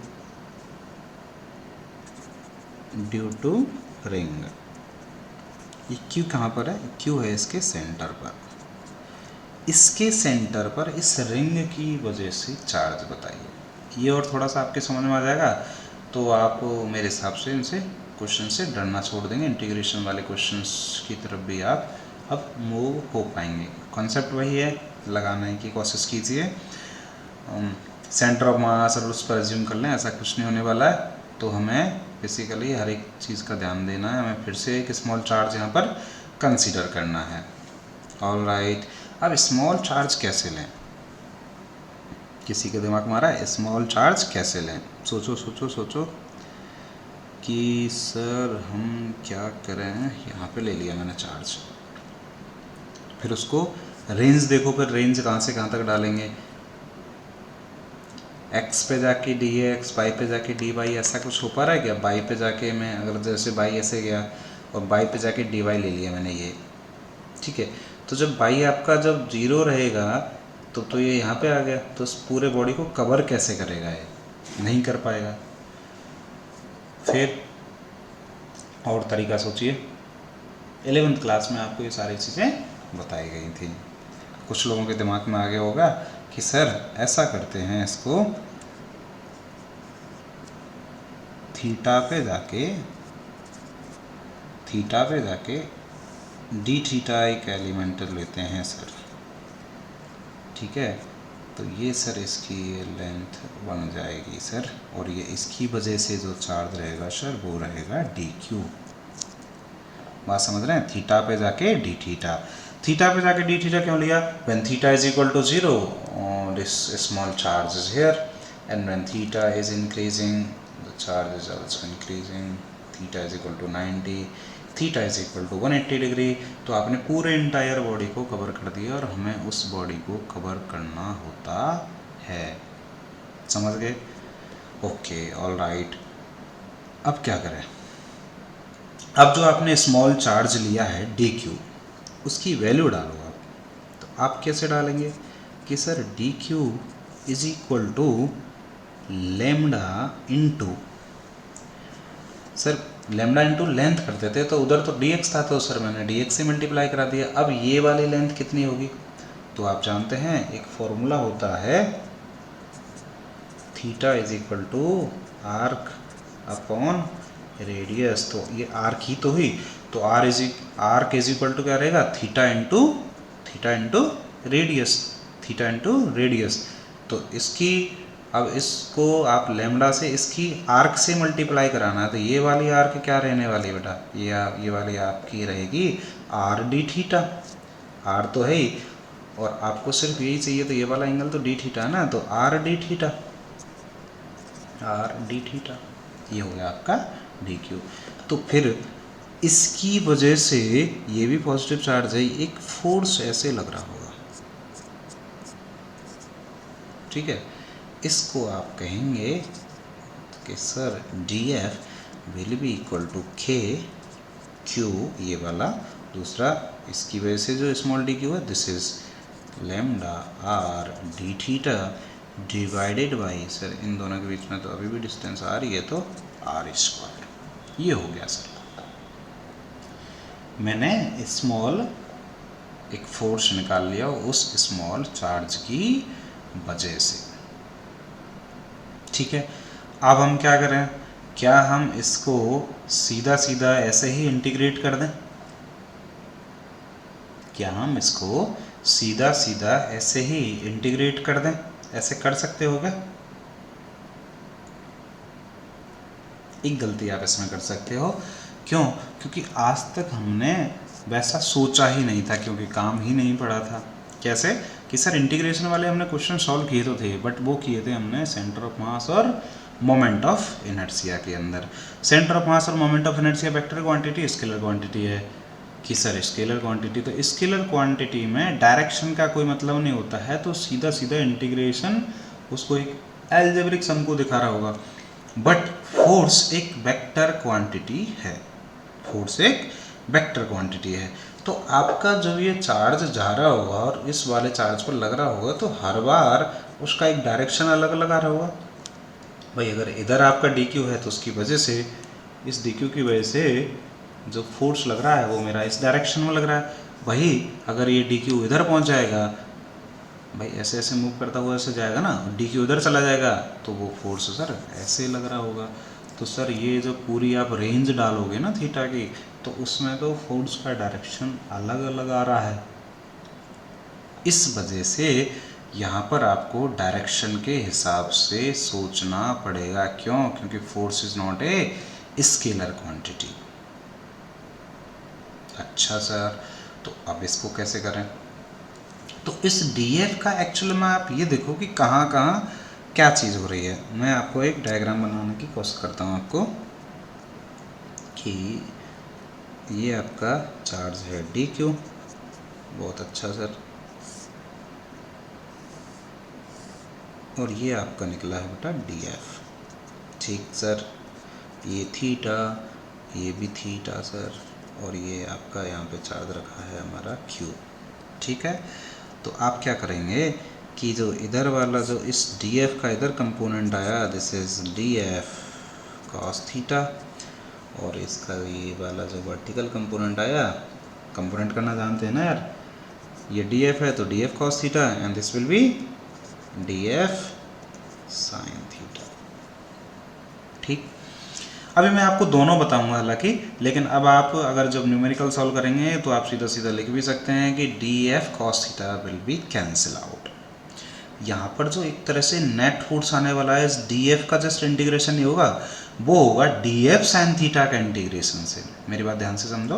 due to ring. ये Q कहाँ पर है, Q है इसके सेंटर पर। इसके सेंटर पर इस रिंग की वजह से चार्ज बताइए। ये और थोड़ा सा आपके समझ में आ जाएगा तो आप मेरे हिसाब से इनसे क्वेश्चन से डरना छोड़ देंगे। इंटीग्रेशन वाले क्वेश्चंस की तरफ भी आप अब मूव हो पाएंगे। कॉन्सेप्ट वही है, लगाने की कोशिश कीजिए। सेंटर ऑफ मास और उस पर एज्यूम कर लें, ऐसा कुछ नहीं होने वाला है। तो हमें बेसिकली हर एक चीज़ का ध्यान देना है। हमें फिर से एक स्मॉल चार्ज यहाँ पर कंसीडर करना है। ऑल राइट, अब स्मॉल चार्ज कैसे लें, किसी के दिमाग में आ रहा है स्मॉल चार्ज कैसे लें? सोचो कि सर हम क्या करें। यहाँ पे ले लिया मैंने चार्ज, फिर उसको रेंज देखो, फिर रेंज कहाँ से कहाँ तक डालेंगे। x पे जाके dx, y पे जाके dy, ऐसा कुछ हो पा रहा है क्या? y पे जाके मैं अगर जैसे y ऐसे गया और y पे जाके dy ले लिया मैंने ये, ठीक है। तो जब y आपका जब 0 रहेगा तो ये यहाँ पे आ गया, तो उस पूरे बॉडी को कवर कैसे करेगा? ये नहीं कर पाएगा। फिर और तरीका सोचिए। 11th क्लास में आपको ये सारी चीज़ें बताई गई थी। कुछ लोगों के दिमाग में आ गया होगा कि सर ऐसा करते हैं, इसको थीटा पे जाके डी थीटा एक एलिमेंट लेते हैं सर, ठीक है। तो ये सर इसकी लेंथ बन जाएगी सर, और ये इसकी वजह से जो चार्ज रहेगा सर वो रहेगा डी क्यू। बात समझ रहे हैं? थीटा पे जाके डी थीटा, थीटा पे जाके डी थीटा क्यों लिया? When theta is equal to 0 this small charge is here, and when theta is increasing the charge is also increasing. Theta is equal to 90, theta is equal to 180 degree. तो आपने पूरे इंटायर बॉडी को कवर कर दिया और हमें उस बॉडी को कवर करना होता है। समझ गए? Okay, all right. अब क्या करें? अब जो आपने स्मॉल चार्ज लिया है डी क्यू, उसकी वैल्यू डालो आप। तो आप कैसे डालेंगे कि sir D Q is equal to lambda into, sir lambda into length करते थे तो उधर तो डी एक्स था, तो सर मैंने डी एक्स से मल्टीप्लाई करा दिया। अब ये वाली लेंथ कितनी होगी? तो आप जानते हैं एक फॉर्मूला होता है theta is equal to arc upon radius. तो ये आर्क ही तो हुई, तो आर्क इज इक्वल टू क्या रहेगा? Theta into radius. तो इसकी अब इसको आप लेमडा से इसकी आर्क से मल्टीप्लाई कराना है। तो ये वाली आर्क क्या रहने वाली बेटा? ये वाली आपकी रहेगी आर डी थीटा। आर तो है ही, और आपको सिर्फ यही चाहिए, तो ये वाला एंगल तो डी थीटा है ना, तो आर डी थीटा ये हो गया आपका डी क्यू। तो फिर इसकी वजह से ये भी पॉजिटिव चार्ज है, एक फोर्स ऐसे लग रहा होगा, ठीक है। इसको आप कहेंगे कि sir D F will be equal to k q, ये वाला दूसरा, इसकी वजह से जो स्मॉल डी क्यू है this is lambda r d theta divided by, sir इन दोनों के बीच में तो अभी भी डिस्टेंस आ रही है, तो आर स्क्वायर। ये हो गया सर, मैंने स्मॉल एक फोर्स निकाल लिया उस स्मॉल चार्ज की वजह से, ठीक है। अब हम क्या करें? क्या हम इसको सीधा सीधा ऐसे ही इंटीग्रेट कर दें? क्या हम इसको सीधा सीधा ऐसे ही इंटीग्रेट कर दें? ऐसे कर सकते हो क्या? एक गलती आप इसमें कर सकते हो। क्यों? क्योंकि आज तक हमने वैसा सोचा ही नहीं था, क्योंकि काम ही नहीं पड़ा था। कैसे कि सर इंटीग्रेशन वाले हमने क्वेश्चन सॉल्व किए तो थे, बट वो किए थे हमने सेंटर ऑफ मास और मोमेंट ऑफ इनर्शिया के अंदर। सेंटर ऑफ मास और moment of inertia vector quantity scalar quantity है कि सर स्केलर क्वांटिटी, तो स्केलर क्वांटिटी में डायरेक्शन का कोई मतलब नहीं होता है, तो सीधा सीधा इंटीग्रेशन उसको एक एल्जेब्रिक सम को दिखा रहा होगा। बट फोर्स एक वेक्टर क्वांटिटी है, फोर्स एक वेक्टर क्वांटिटी है। तो आपका जो ये चार्ज जा रहा होगा और इस वाले चार्ज पर लग रहा होगा, तो हर बार उसका एक डायरेक्शन अलग अलग आ रहा होगा। भाई अगर इधर आपका डी क्यू है तो उसकी वजह से, इस डी क्यू की वजह से जो फोर्स लग रहा है वो मेरा इस डायरेक्शन में लग रहा है। वही अगर ये डी क्यू इधर पहुंच जाएगा, भाई ऐसे ऐसे मूव करता हुआ ऐसे जाएगा ना, डी क्यू उधर चला जाएगा तो वो फोर्स सर ऐसे लग रहा होगा। तो सर ये जो पूरी आप रेंज डालोगे ना थीटा की, तो उसमें तो फोर्स का डायरेक्शन अलग अलग आ रहा है। इस वजह से यहाँ पर आपको डायरेक्शन के हिसाब से सोचना पड़ेगा। क्यों? क्योंकि force is not a scalar quantity. अच्छा सर, तो अब इसको कैसे करें? तो इस df का एक्चुअल में आप ये देखो कि कहाँ कहाँ क्या चीज़ हो रही है। मैं आपको एक डायग्राम बनाने की कोशिश करता हूँ आपको, कि ये आपका चार्ज है dq, बहुत अच्छा सर, और ये आपका निकला है बेटा df। ठीक सर, ये थीटा, ये भी थीटा सर, और ये आपका यहाँ पे चार्ज रखा है हमारा q। ठीक है, तो आप क्या करेंगे कि जो इधर वाला जो इस df का इधर कंपोनेंट आया, this is df cos theta, और इसका ये वाला जो वर्टिकल कंपोनेंट आया, कंपोनेंट करना जानते हैं ना यार, ये df है तो df cos theta and this will B df sin theta. ठीक, अभी मैं आपको दोनों बताऊंगा हालांकि, लेकिन अब आप अगर जब न्यूमेरिकल सॉल्व करेंगे तो आप सीधा सीधा लिख भी सकते हैं कि df cos theta will B cancel out. यहाँ पर जो एक तरह से नेट फोर्स आने वाला है, इस df का जस्ट इंटीग्रेशन नहीं होगा, वो होगा df sin थीटा का इंटीग्रेशन से। मेरी बात ध्यान से समझो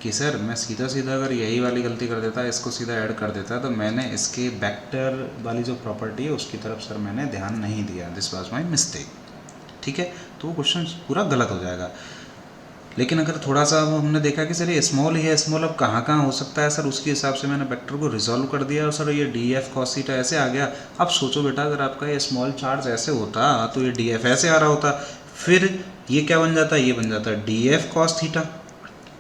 कि सर मैं सीधा सीधा अगर यही वाली गलती कर देता, इसको सीधा ऐड कर देता, तो मैंने इसके वेक्टर वाली जो प्रॉपर्टी है उसकी तरफ सर मैंने ध्यान नहीं दिया, दिस वाज माय मिस्टेक। ठीक है, तो वो क्वेश्चन पूरा गलत हो जाएगा। लेकिन अगर थोड़ा सा हमने देखा कि सर ये स्मॉल ही है, स्मॉल अब कहाँ कहाँ हो सकता है सर, उसके हिसाब से मैंने वेक्टर को रिजॉल्व कर दिया और सर ये df cos थीटा ऐसे आ गया। अब सोचो बेटा, अगर आपका ये स्मॉल चार्ज ऐसे होता तो ये df ऐसे आ रहा होता, फिर ये क्या बन जाता, ये बन जाता df cos थीटा।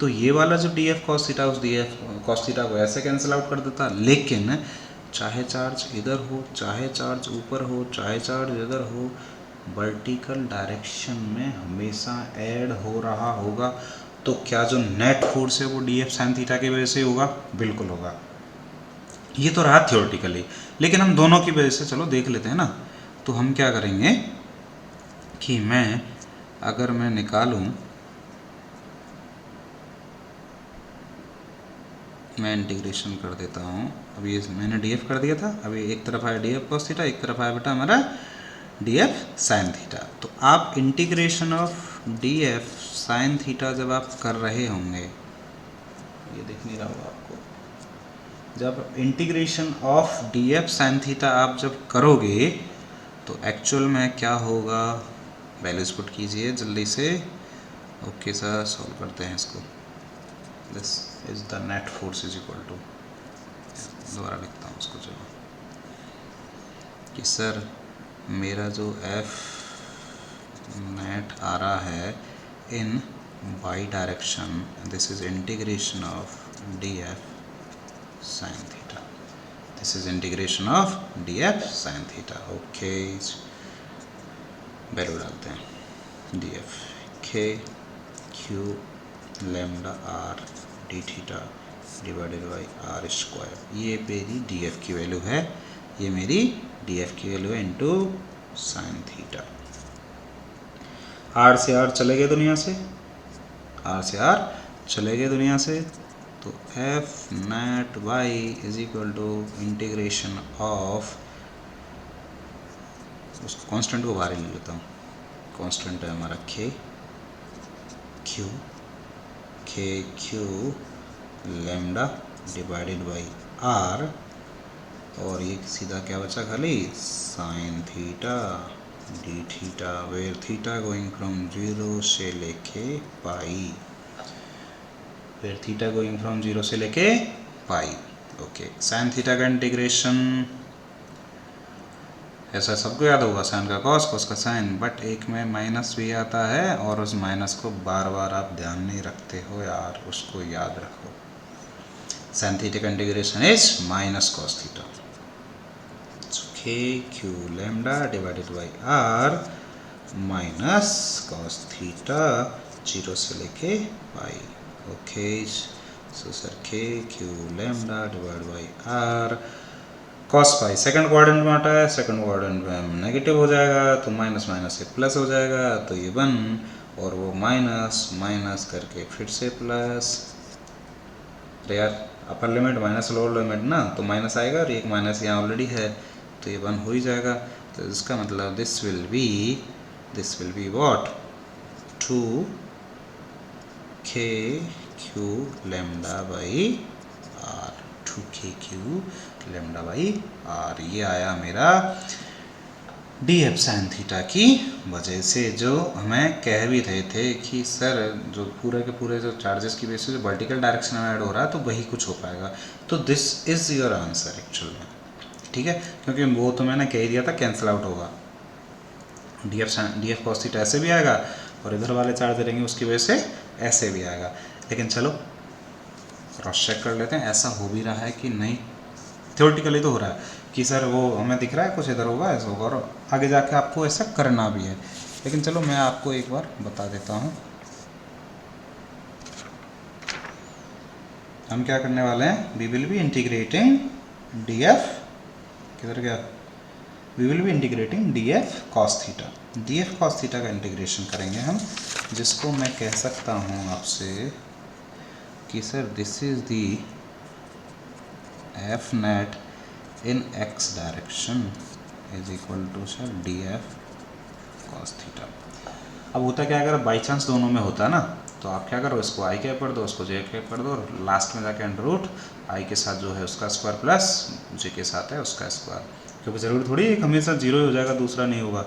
तो ये वाला जो df cos थीटा, उस df cos थीटा को ऐसे कैंसिल आउट कर देता। लेकिन चाहे चार्ज इधर हो, चाहे चार्ज ऊपर हो, चाहे चार्ज इधर हो, वर्टिकल डायरेक्शन में हमेशा ऐड हो रहा होगा। तो क्या जो नेट फोर्स है वो df sin थीटा की वजह से होगा? बिल्कुल होगा। ये तो रहा थ्योरेटिकली, लेकिन हम दोनों की वजह से चलो देख लेते हैं ना। तो हम क्या करेंगे कि अगर मैं निकालूं, मैं इंटीग्रेशन कर देता हूँ। अभी ये मैंने df कर दिया था, अभी एक तरफ आया df cos थीटा, एक तरफ आया बेटा हमारा df sin थीटा। तो आप integration of df sin theta जब आप कर रहे होंगे, ये दिख नहीं रहा होगा आपको, जब integration of df sin theta आप जब करोगे तो एक्चुअल में क्या होगा, वैल्यूज पुट कीजिए जल्दी से। ओके सर, सॉल्व करते हैं इसको। This is the net force is equal to, दोबारा लिखता हूँ उसको, चलो, कि सर मेरा जो f नेट आ रहा है इन y direction, this is integration of df sin theta, this is integration of df sin theta. Okay, value डालते हैं, df k q lambda r d theta divided by r square. ये मेरी df की वैल्यू है, ये मेरी df की वैल्यू है इंटू साइन थीटा। r से r चले गए दुनिया से, r से r चले गए दुनिया से, तो f net y is equal to integration of, उसको कांस्टेंट को बाहर ही ले लेता हूँ, कांस्टेंट है हमारा k q lambda divided by r, और ये सीधा क्या बचा खाली, sine theta D theta where theta going from 0 से लेके pi, where theta going from 0 से लेके पाई। ओके, साइन थीटा का इंटीग्रेशन ऐसा सबको याद होगा, साइन का कॉस, कॉस का साइन, बट एक में माइनस भी आता है और उस माइनस को बार बार आप ध्यान नहीं रखते हो यार, उसको याद रखो। साइन थीटा का integration is minus cos theta, k Q lambda divided by r minus cos theta 0 से लेके पाई। ओके, सो सर के Q lambda divide by r cos pi. Second quadrant में आता है, सेकंड क्वाड्रेंट में नेगेटिव हो जाएगा तो माइनस माइनस से प्लस हो जाएगा, तो ये 1 और वो माइनस माइनस करके फिर से प्लस। तो यार upper limit minus lower limit ना, तो माइनस आएगा और एक माइनस यहाँ ऑलरेडी है तो ये 1 हो ही जाएगा। तो इसका मतलब दिस विल बी व्हाट 2 के क्यू लैम्डा बाई आर, 2 के क्यू लैम्डा बाई आर। ये आया मेरा डी एफ साइन थीटा की वजह से, जो हमें कह भी रहे थे कि सर जो पूरे के पूरे जो चार्जेस की बेसिस वर्टिकल डायरेक्शन में ऐड हो रहा है तो वही कुछ हो पाएगा। तो this is your answer actual में, ठीक है, क्योंकि वो तो मैंने कह ही दिया था कैंसिल आउट होगा। डी एफ कॉस थीटा ऐसे भी आएगा और इधर वाले चार्ज रहेंगे उसकी वजह से ऐसे भी आएगा। लेकिन चलो क्रॉस चेक कर लेते हैं ऐसा हो भी रहा है कि नहीं। थ्योरेटिकली तो हो रहा है कि सर वो हमें दिख रहा है कुछ इधर होगा ऐसा होगा, और आगे जाके आपको ऐसा करना भी है। लेकिन चलो मैं आपको एक बार बता देता हूँ हम क्या करने वाले हैं। We will be integrating D F, किधर गया, we will be integrating D F cos theta. D F cos theta का इंटीग्रेशन करेंगे हम, जिसको मैं कह सकता हूँ आपसे कि sir this is the F net in x direction is equal to sir D F cos theta. अब होता क्या, अगर बाई चांस दोनों में होता है ना, तो आप क्या करो, इसको आई कैप कर दो, उसको जे कैप कर दो, और लास्ट में जाके अंडर रूट आई के साथ जो है उसका स्क्वायर प्लस जे के साथ है उसका स्क्वायर, क्योंकि ज़रूरी थोड़ी एक हमेशा जीरो ही हो जाएगा दूसरा नहीं होगा।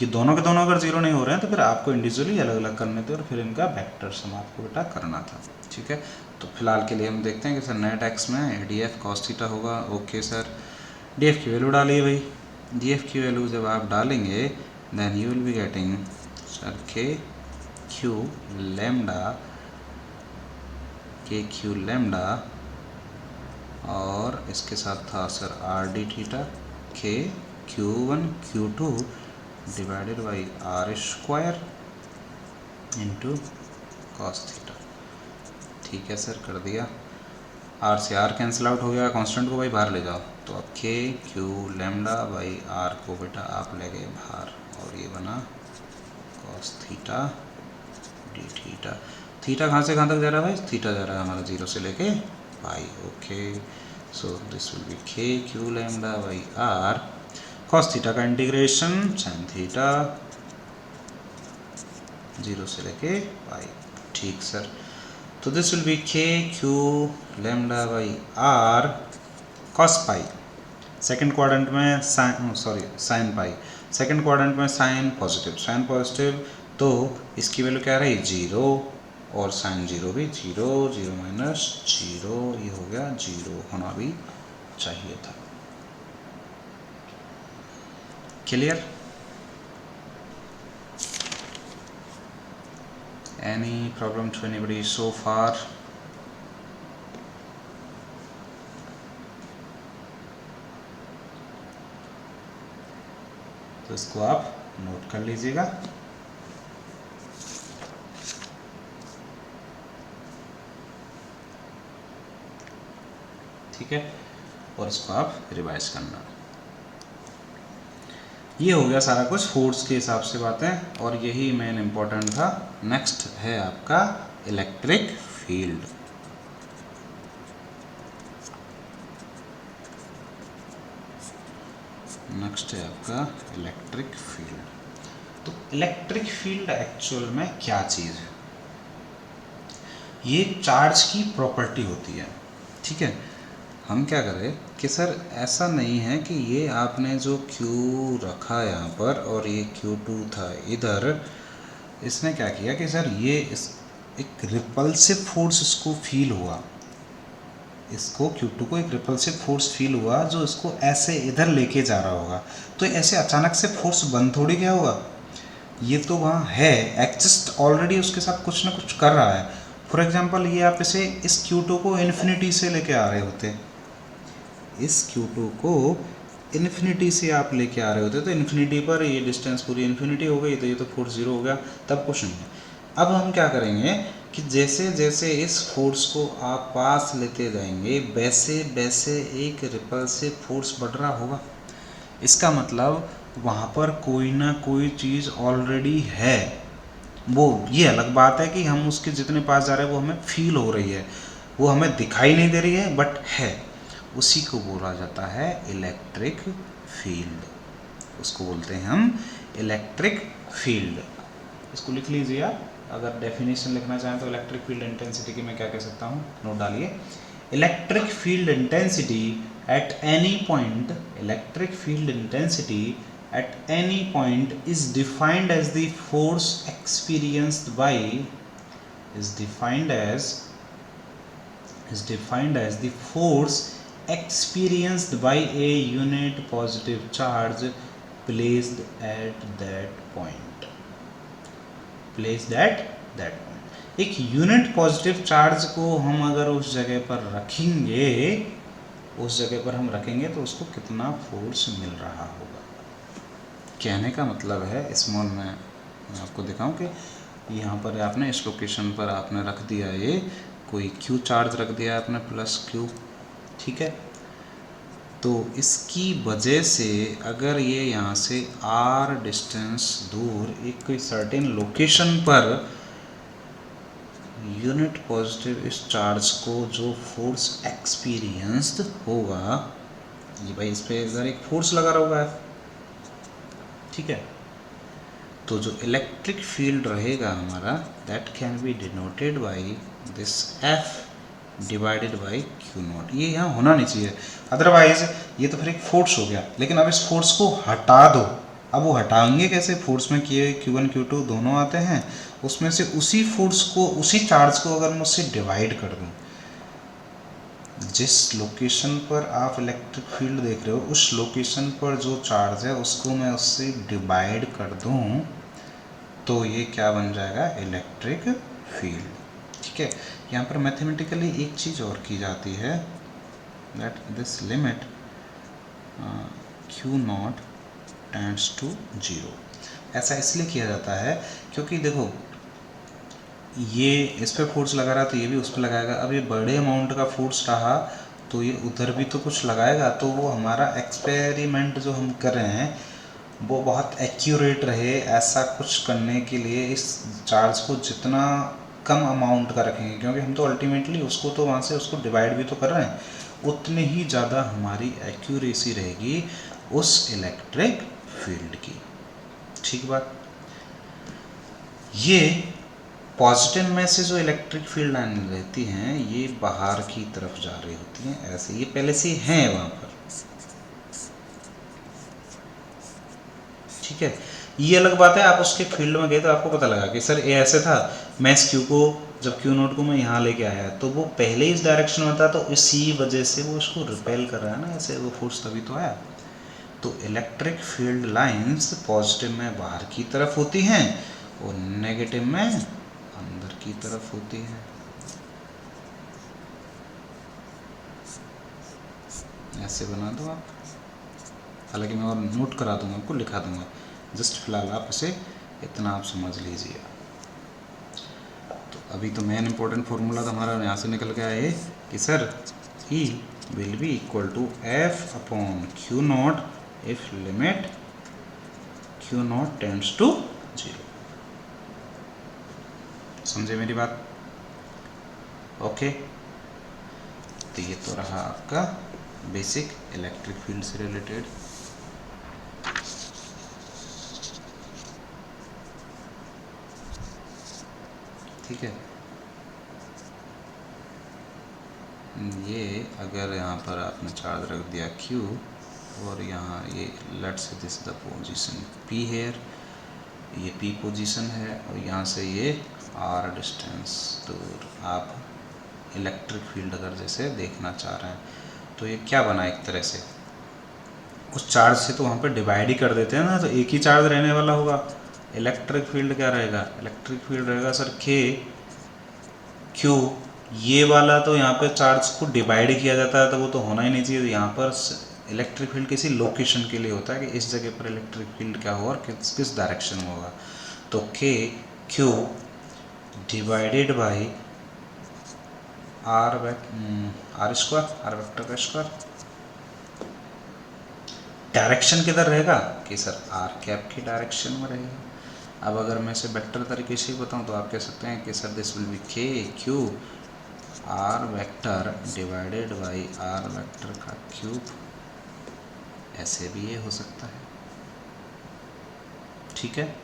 ये दोनों के दोनों अगर जीरो नहीं हो रहे हैं तो फिर आपको इंडिविजुअली अलग अलग करने थे और फिर इनका वेक्टर सम आपको बेटा करना था, ठीक है। तो फिलहाल के लिए हम देखते हैं कि सर नेट एक्स में डी एफ कॉस थीटा होगा। ओके सर, डी एफ की वैल्यू डालिए भाई। डी एफ की वैल्यू जब आप डालेंगे then you will be getting sir के क्यू लैम्डा और इसके साथ था sir are d theta K Q1 Q2 divided by are square into cos theta. ठीक है सर, कर दिया। आर से आर कैंसिल आउट हो गया, कांस्टेंट को भाई बाहर ले जाओ, तो अब के क्यू लैम्डा बाई आर को बेटा आप ले गए बाहर और ये बना cos theta D theta. Theta कहाँ से कहाँ तक जा रहा है भाई, थीटा जा रहा है हमारा 0 से लेके पाई। Okay, so this will be k Q lambda by r cos theta का इंटीग्रेशन साइन थीटा 0 से लेके पाई। ठीक सर, तो this will be k Q lambda by r cos pi. Second quadrant में साइन पाई, सेकेंड क्वाड्रेंट में साइन पॉजिटिव, तो इसकी वैल्यू क्या रही 0 और साइन 0 भी 0, 0 माइनस 0, ये हो गया 0 होना भी चाहिए था। Clear? Any problem to anybody so far? तो इसको आप नोट कर लीजिएगा। ठीक है, और इसको आप रिवाइज करना। ये हो गया सारा कुछ फोर्स के हिसाब से बातें, और यही मेन इम्पोर्टेंट था। नेक्स्ट है आपका इलेक्ट्रिक फील्ड। नेक्स्ट है आपका इलेक्ट्रिक फील्ड। तो इलेक्ट्रिक फील्ड एक्चुअल में क्या चीज़ है, ये चार्ज की प्रॉपर्टी होती है। ठीक है, हम क्या करें कि सर ऐसा नहीं है कि ये आपने जो Q रखा यहाँ पर और ये Q2 था इधर, इसने क्या किया कि सर ये इस एक रिपल्सिव फोर्स इसको फील हुआ, इसको Q2 को एक रिपल्सिव फोर्स फील हुआ जो इसको ऐसे इधर लेके जा रहा होगा। तो ऐसे अचानक से फोर्स बंद थोड़ी क्या होगा, ये तो वहाँ है, एग्जिस्ट ऑलरेडी उसके साथ कुछ ना कुछ कर रहा है। फॉर एग्जांपल ये आप इसे इस Q2 को इन्फिनिटी से लेके आ रहे होते, इस Q2 को इन्फिनिटी से आप लेके आ रहे होते तो इन्फिनिटी पर ये डिस्टेंस पूरी इन्फिनिटी हो गई, तो ये तो फोर्स जीरो हो गया, तब कुछ नहीं है। अब हम क्या करेंगे कि जैसे जैसे इस फोर्स को आप पास लेते जाएंगे वैसे वैसे एक रिपल्सिव फोर्स बढ़ रहा होगा। इसका मतलब वहाँ पर कोई ना कोई चीज़ ऑलरेडी है। वो ये अलग बात है कि हम उसके जितने पास जा रहे हैं वो हमें फील हो रही है, वो हमें दिखाई नहीं दे रही है बट है। उसी को बोला जाता है इलेक्ट्रिक फील्ड, उसको बोलते हैं हम इलेक्ट्रिक फील्ड। इसको लिख लीजिए आप, अगर डेफिनेशन लिखना चाहें तो इलेक्ट्रिक फील्ड इंटेंसिटी की मैं क्या कह सकता हूँ, नोट डालिए। Electric field intensity at any point, electric field intensity at any point is defined as the force experienced by is defined as the force experienced by a unit positive charge placed at that point, placed at that point। एक यूनिट पॉजिटिव चार्ज को हम अगर उस जगह पर रखेंगे, उस जगह पर हम रखेंगे तो उसको कितना फोर्स मिल रहा होगा। कहने का मतलब है स्मॉल में मैं आपको दिखाऊं कि यहाँ पर आपने इस लोकेशन पर आपने रख दिया, ये कोई Q चार्ज रख दिया आपने प्लस Q, ठीक है। तो इसकी वजह से अगर ये यहाँ से R डिस्टेंस दूर एक कोई certain location per unit positive इस चार्ज को जो फोर्स एक्सपीरियंस्ड होगा, ये भाई इस पर इधर एक फोर्स लगा रहा होगा, ठीक है। तो जो इलेक्ट्रिक फील्ड रहेगा हमारा that can be denoted by this F divided by Q not. ये यहाँ होना नहीं चाहिए, अदरवाइज ये तो फिर एक फोर्स हो गया। लेकिन अब इस फोर्स को हटा दो, अब वो हटाएंगे कैसे, फोर्स में Q1 Q2 दोनों आते हैं, उसमें से उसी फोर्स को उसी चार्ज को अगर मैं उससे डिवाइड कर दूँ, जिस लोकेशन पर आप इलेक्ट्रिक फील्ड देख रहे हो उस लोकेशन पर जो चार्ज है उसको मैं उससे डिवाइड कर दूं तो ये क्या बन जाएगा, इलेक्ट्रिक फील्ड, ठीक है। यहाँ पर मैथमेटिकली एक चीज़ और की जाती है, that this limit Q not tends to 0। ऐसा इसलिए किया जाता है क्योंकि देखो ये इस पर फोर्स लगा रहा तो ये भी उस पर लगाएगा। अब ये बड़े अमाउंट का फोर्स रहा तो ये उधर भी तो कुछ लगाएगा, तो वो हमारा एक्सपेरिमेंट जो हम कर रहे हैं वो बहुत एक्यूरेट रहे, ऐसा कुछ करने के लिए इस चार्ज को जितना कम अमाउंट का रखेंगे, क्योंकि हम तो अल्टीमेटली उसको तो वहाँ से उसको डिवाइड भी तो कर रहे हैं, उतनी ही ज़्यादा हमारी एक्यूरेसी रहेगी उस इलेक्ट्रिक फील्ड की, ठीक बात। ये पॉजिटिव में से जो इलेक्ट्रिक फील्ड लाइन रहती हैं ये बाहर की तरफ जा रही होती हैं, ऐसे ये पहले से हैं वहाँ पर, ठीक है। ये अलग बात है आप उसके फील्ड में गए तो आपको पता लगा कि सर ये ऐसे था, मैं इस Q को जब Q नोट को मैं यहाँ लेके आया तो वो पहले इस डायरेक्शन में था, तो इसी वजह से वो उसको रिपेल कर रहा है ना, ऐसे वो फोर्स तभी तो आया। तो इलेक्ट्रिक फील्ड लाइंस पॉजिटिव में बाहर की तरफ होती हैं और नेगेटिव में अंदर की तरफ होती है। ऐसे बना दो आप, हालांकि मैं और नोट करा दूंगा आपको, लिखा दूंगा, जस्ट फिलहाल आप इसे इतना आप समझ लीजिए। तो अभी तो मेन इंपॉर्टेंट फार्मूला तो हमारा यहाँ से निकल गया है कि sir E will be equal to F upon Q not if limit Q not tends to 0। समझे मेरी बात, ओके। तो ये तो रहा आपका बेसिक इलेक्ट्रिक फील्ड से रिलेटेड। ठीक है, ये अगर यहाँ पर आपने चार्ज रख दिया Q और यहाँ ये let's say this the position P here, ये P पोजीशन है और यहाँ से ये R डिस्टेंस दूर आप इलेक्ट्रिक फील्ड अगर जैसे देखना चाह रहे हैं तो ये क्या बना एक तरह से उस चार्ज से तो वहाँ पे डिवाइड ही कर देते हैं ना, तो एक ही चार्ज रहने वाला होगा। इलेक्ट्रिक फील्ड क्या रहेगा, इलेक्ट्रिक फील्ड रहेगा सर K Q, ये वाला तो यहाँ पे चार्ज को डिवाइड किया जाता है तो वो तो होना ही नहीं चाहिए। यहाँ पर इलेक्ट्रिक फील्ड किसी लोकेशन के लिए होता है कि इस जगह पर इलेक्ट्रिक फील्ड क्या होगा और किस डायरेक्शन में होगा। तो K Q divided by R vector का स्क्वायर, डायरेक्शन किधर रहेगा कि सर आर कैप की डायरेक्शन में रहेगा। अब अगर मैं इसे वेक्टर तरीके से बताऊं तो आप कह सकते हैं कि sir this will be K Q R vector divided by R vector का क्यूब, ऐसे भी ये हो सकता है। ठीक है,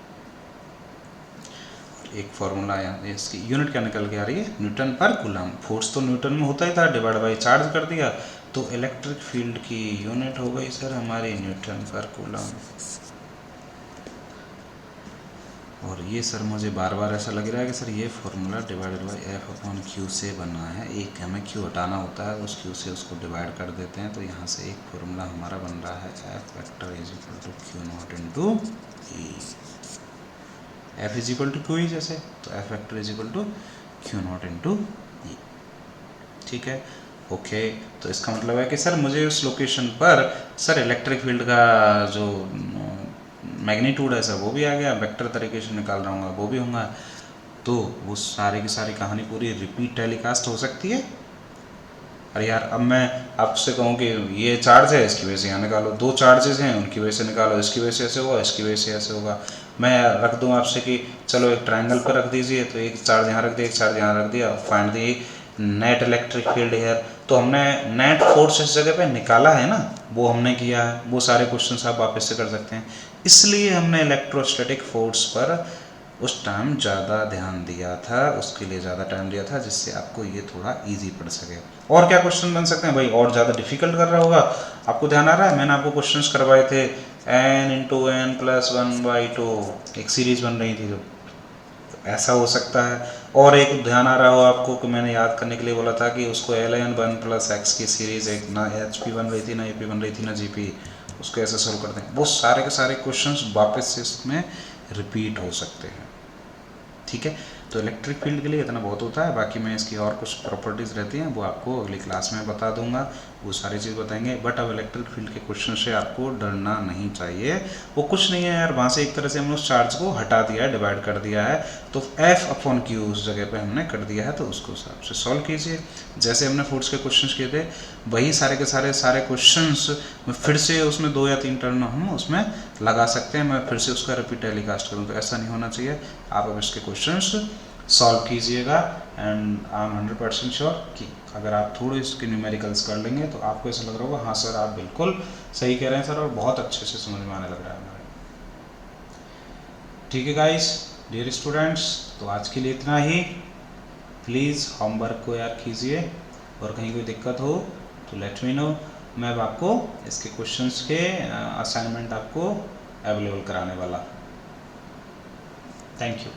एक फॉर्मूला यहाँ इसकी यूनिट क्या निकल के आ रही है, न्यूटन पर कूलम। फोर्स तो न्यूटन में होता ही था, डिवाइड बाई चार्ज कर दिया तो इलेक्ट्रिक फील्ड की यूनिट हो गई सर हमारी न्यूटन पर कूलम। और ये सर मुझे बार बार ऐसा लग रहा है कि सर ये formula divided by F upon Q से बना है, एक हमें क्यू हटाना होता है उस क्यू से उसको डिवाइड कर देते हैं तो यहाँ से एक फॉर्मूला हमारा बन रहा है F vector is equal to q naught into E, F is equal to q ही जैसे, तो F vector is equal to q naught into E. ठीक है, ओके। तो इसका मतलब है कि सर मुझे उस लोकेशन पर सर इलेक्ट्रिक फील्ड का जो मैग्नीट्यूड है सर वो भी आ गया, वेक्टर तरीके से निकाल रहा हूँ वो भी होगा, तो वो सारी की सारी कहानी पूरी रिपीट टेलीकास्ट हो सकती है। अरे यार अब मैं आपसे कहूँ कि ये चार्ज है इसकी वजह से यहाँ निकालो, दो चार्जेस हैं उनकी वजह से निकालो, इसकी वजह से ऐसे होगा इसकी वजह से ऐसे होगा। मैं रख दूँ आपसे कि चलो एक ट्रायंगल पर रख दीजिए, तो एक चार्ज यहाँ रख दिया एक चार्ज यहाँ रख दिया, find the net electric field here, तो हमने नेट फोर्स इस जगह पे निकाला है ना, वो हमने किया है। वो सारे क्वेश्चन आप वापस से कर सकते हैं, इसलिए हमने इलेक्ट्रोस्टैटिक फोर्स पर उस टाइम ज़्यादा ध्यान दिया था, उसके लिए ज़्यादा टाइम दिया था जिससे आपको ये थोड़ा इजी पड़ सके। और क्या क्वेश्चन बन सकते हैं भाई, और ज़्यादा डिफिकल्ट कर रहा होगा आपको ध्यान आ रहा है, मैंने आपको क्वेश्चंस करवाए थे n इंटू एन प्लस 1/2, एक सीरीज बन रही थी, तो ऐसा हो सकता है। और एक ध्यान आ रहा हो आपको कि मैंने याद करने के लिए बोला था कि उसको ln1 प्लस x की सीरीज़, एक ना HP बन रही थी ना AP बन रही थी ना GP, उसको ऐसे सोल्व करते हैं। वो सारे के सारे क्वेश्चंस वापस से इसमें रिपीट हो सकते हैं। ठीक है, तो इलेक्ट्रिक फील्ड के लिए इतना बहुत होता है, बाकी मैं इसकी और कुछ प्रॉपर्टीज़ रहती हैं वो आपको अगली क्लास में बता दूंगा, वो सारी चीज़ बताएंगे। बट अब इलेक्ट्रिक फील्ड के क्वेश्चन से आपको डरना नहीं चाहिए, वो कुछ नहीं है यार, वहाँ से एक तरह से हमने उस चार्ज को हटा दिया है, डिवाइड कर दिया है, तो एफ अपॉन क्यू उस जगह पे हमने कर दिया है, तो उसको हिसाब से सॉल्व कीजिए। जैसे हमने फोर्स के क्वेश्चन किए थे वही सारे के सारे क्वेश्चन फिर से उसमें 2 या 3 टर्न हम उसमें लगा सकते हैं, मैं फिर से उसका रिपीट टेलीकास्ट करूँ, तो ऐसा नहीं होना चाहिए। आप अब इसके क्वेश्चंस सॉल्व कीजिएगा एंड आई एम 100% श्योर कि अगर आप थोड़े इसके न्यूमेरिकल्स कर लेंगे तो आपको ऐसा लग रहा होगा हाँ सर आप बिल्कुल सही कह रहे हैं सर, और बहुत अच्छे से समझ में आने लग रहा है हमारे। ठीक है गाइस, डियर स्टूडेंट्स, तो आज के लिए इतना ही। प्लीज़ होमवर्क को यार कीजिए, और कहीं कोई दिक्कत हो तो लेट मी नो, मैं अब आपको इसके क्वेश्चंस के असाइनमेंट आपको अवेलेबल कराने वाला। Thank you.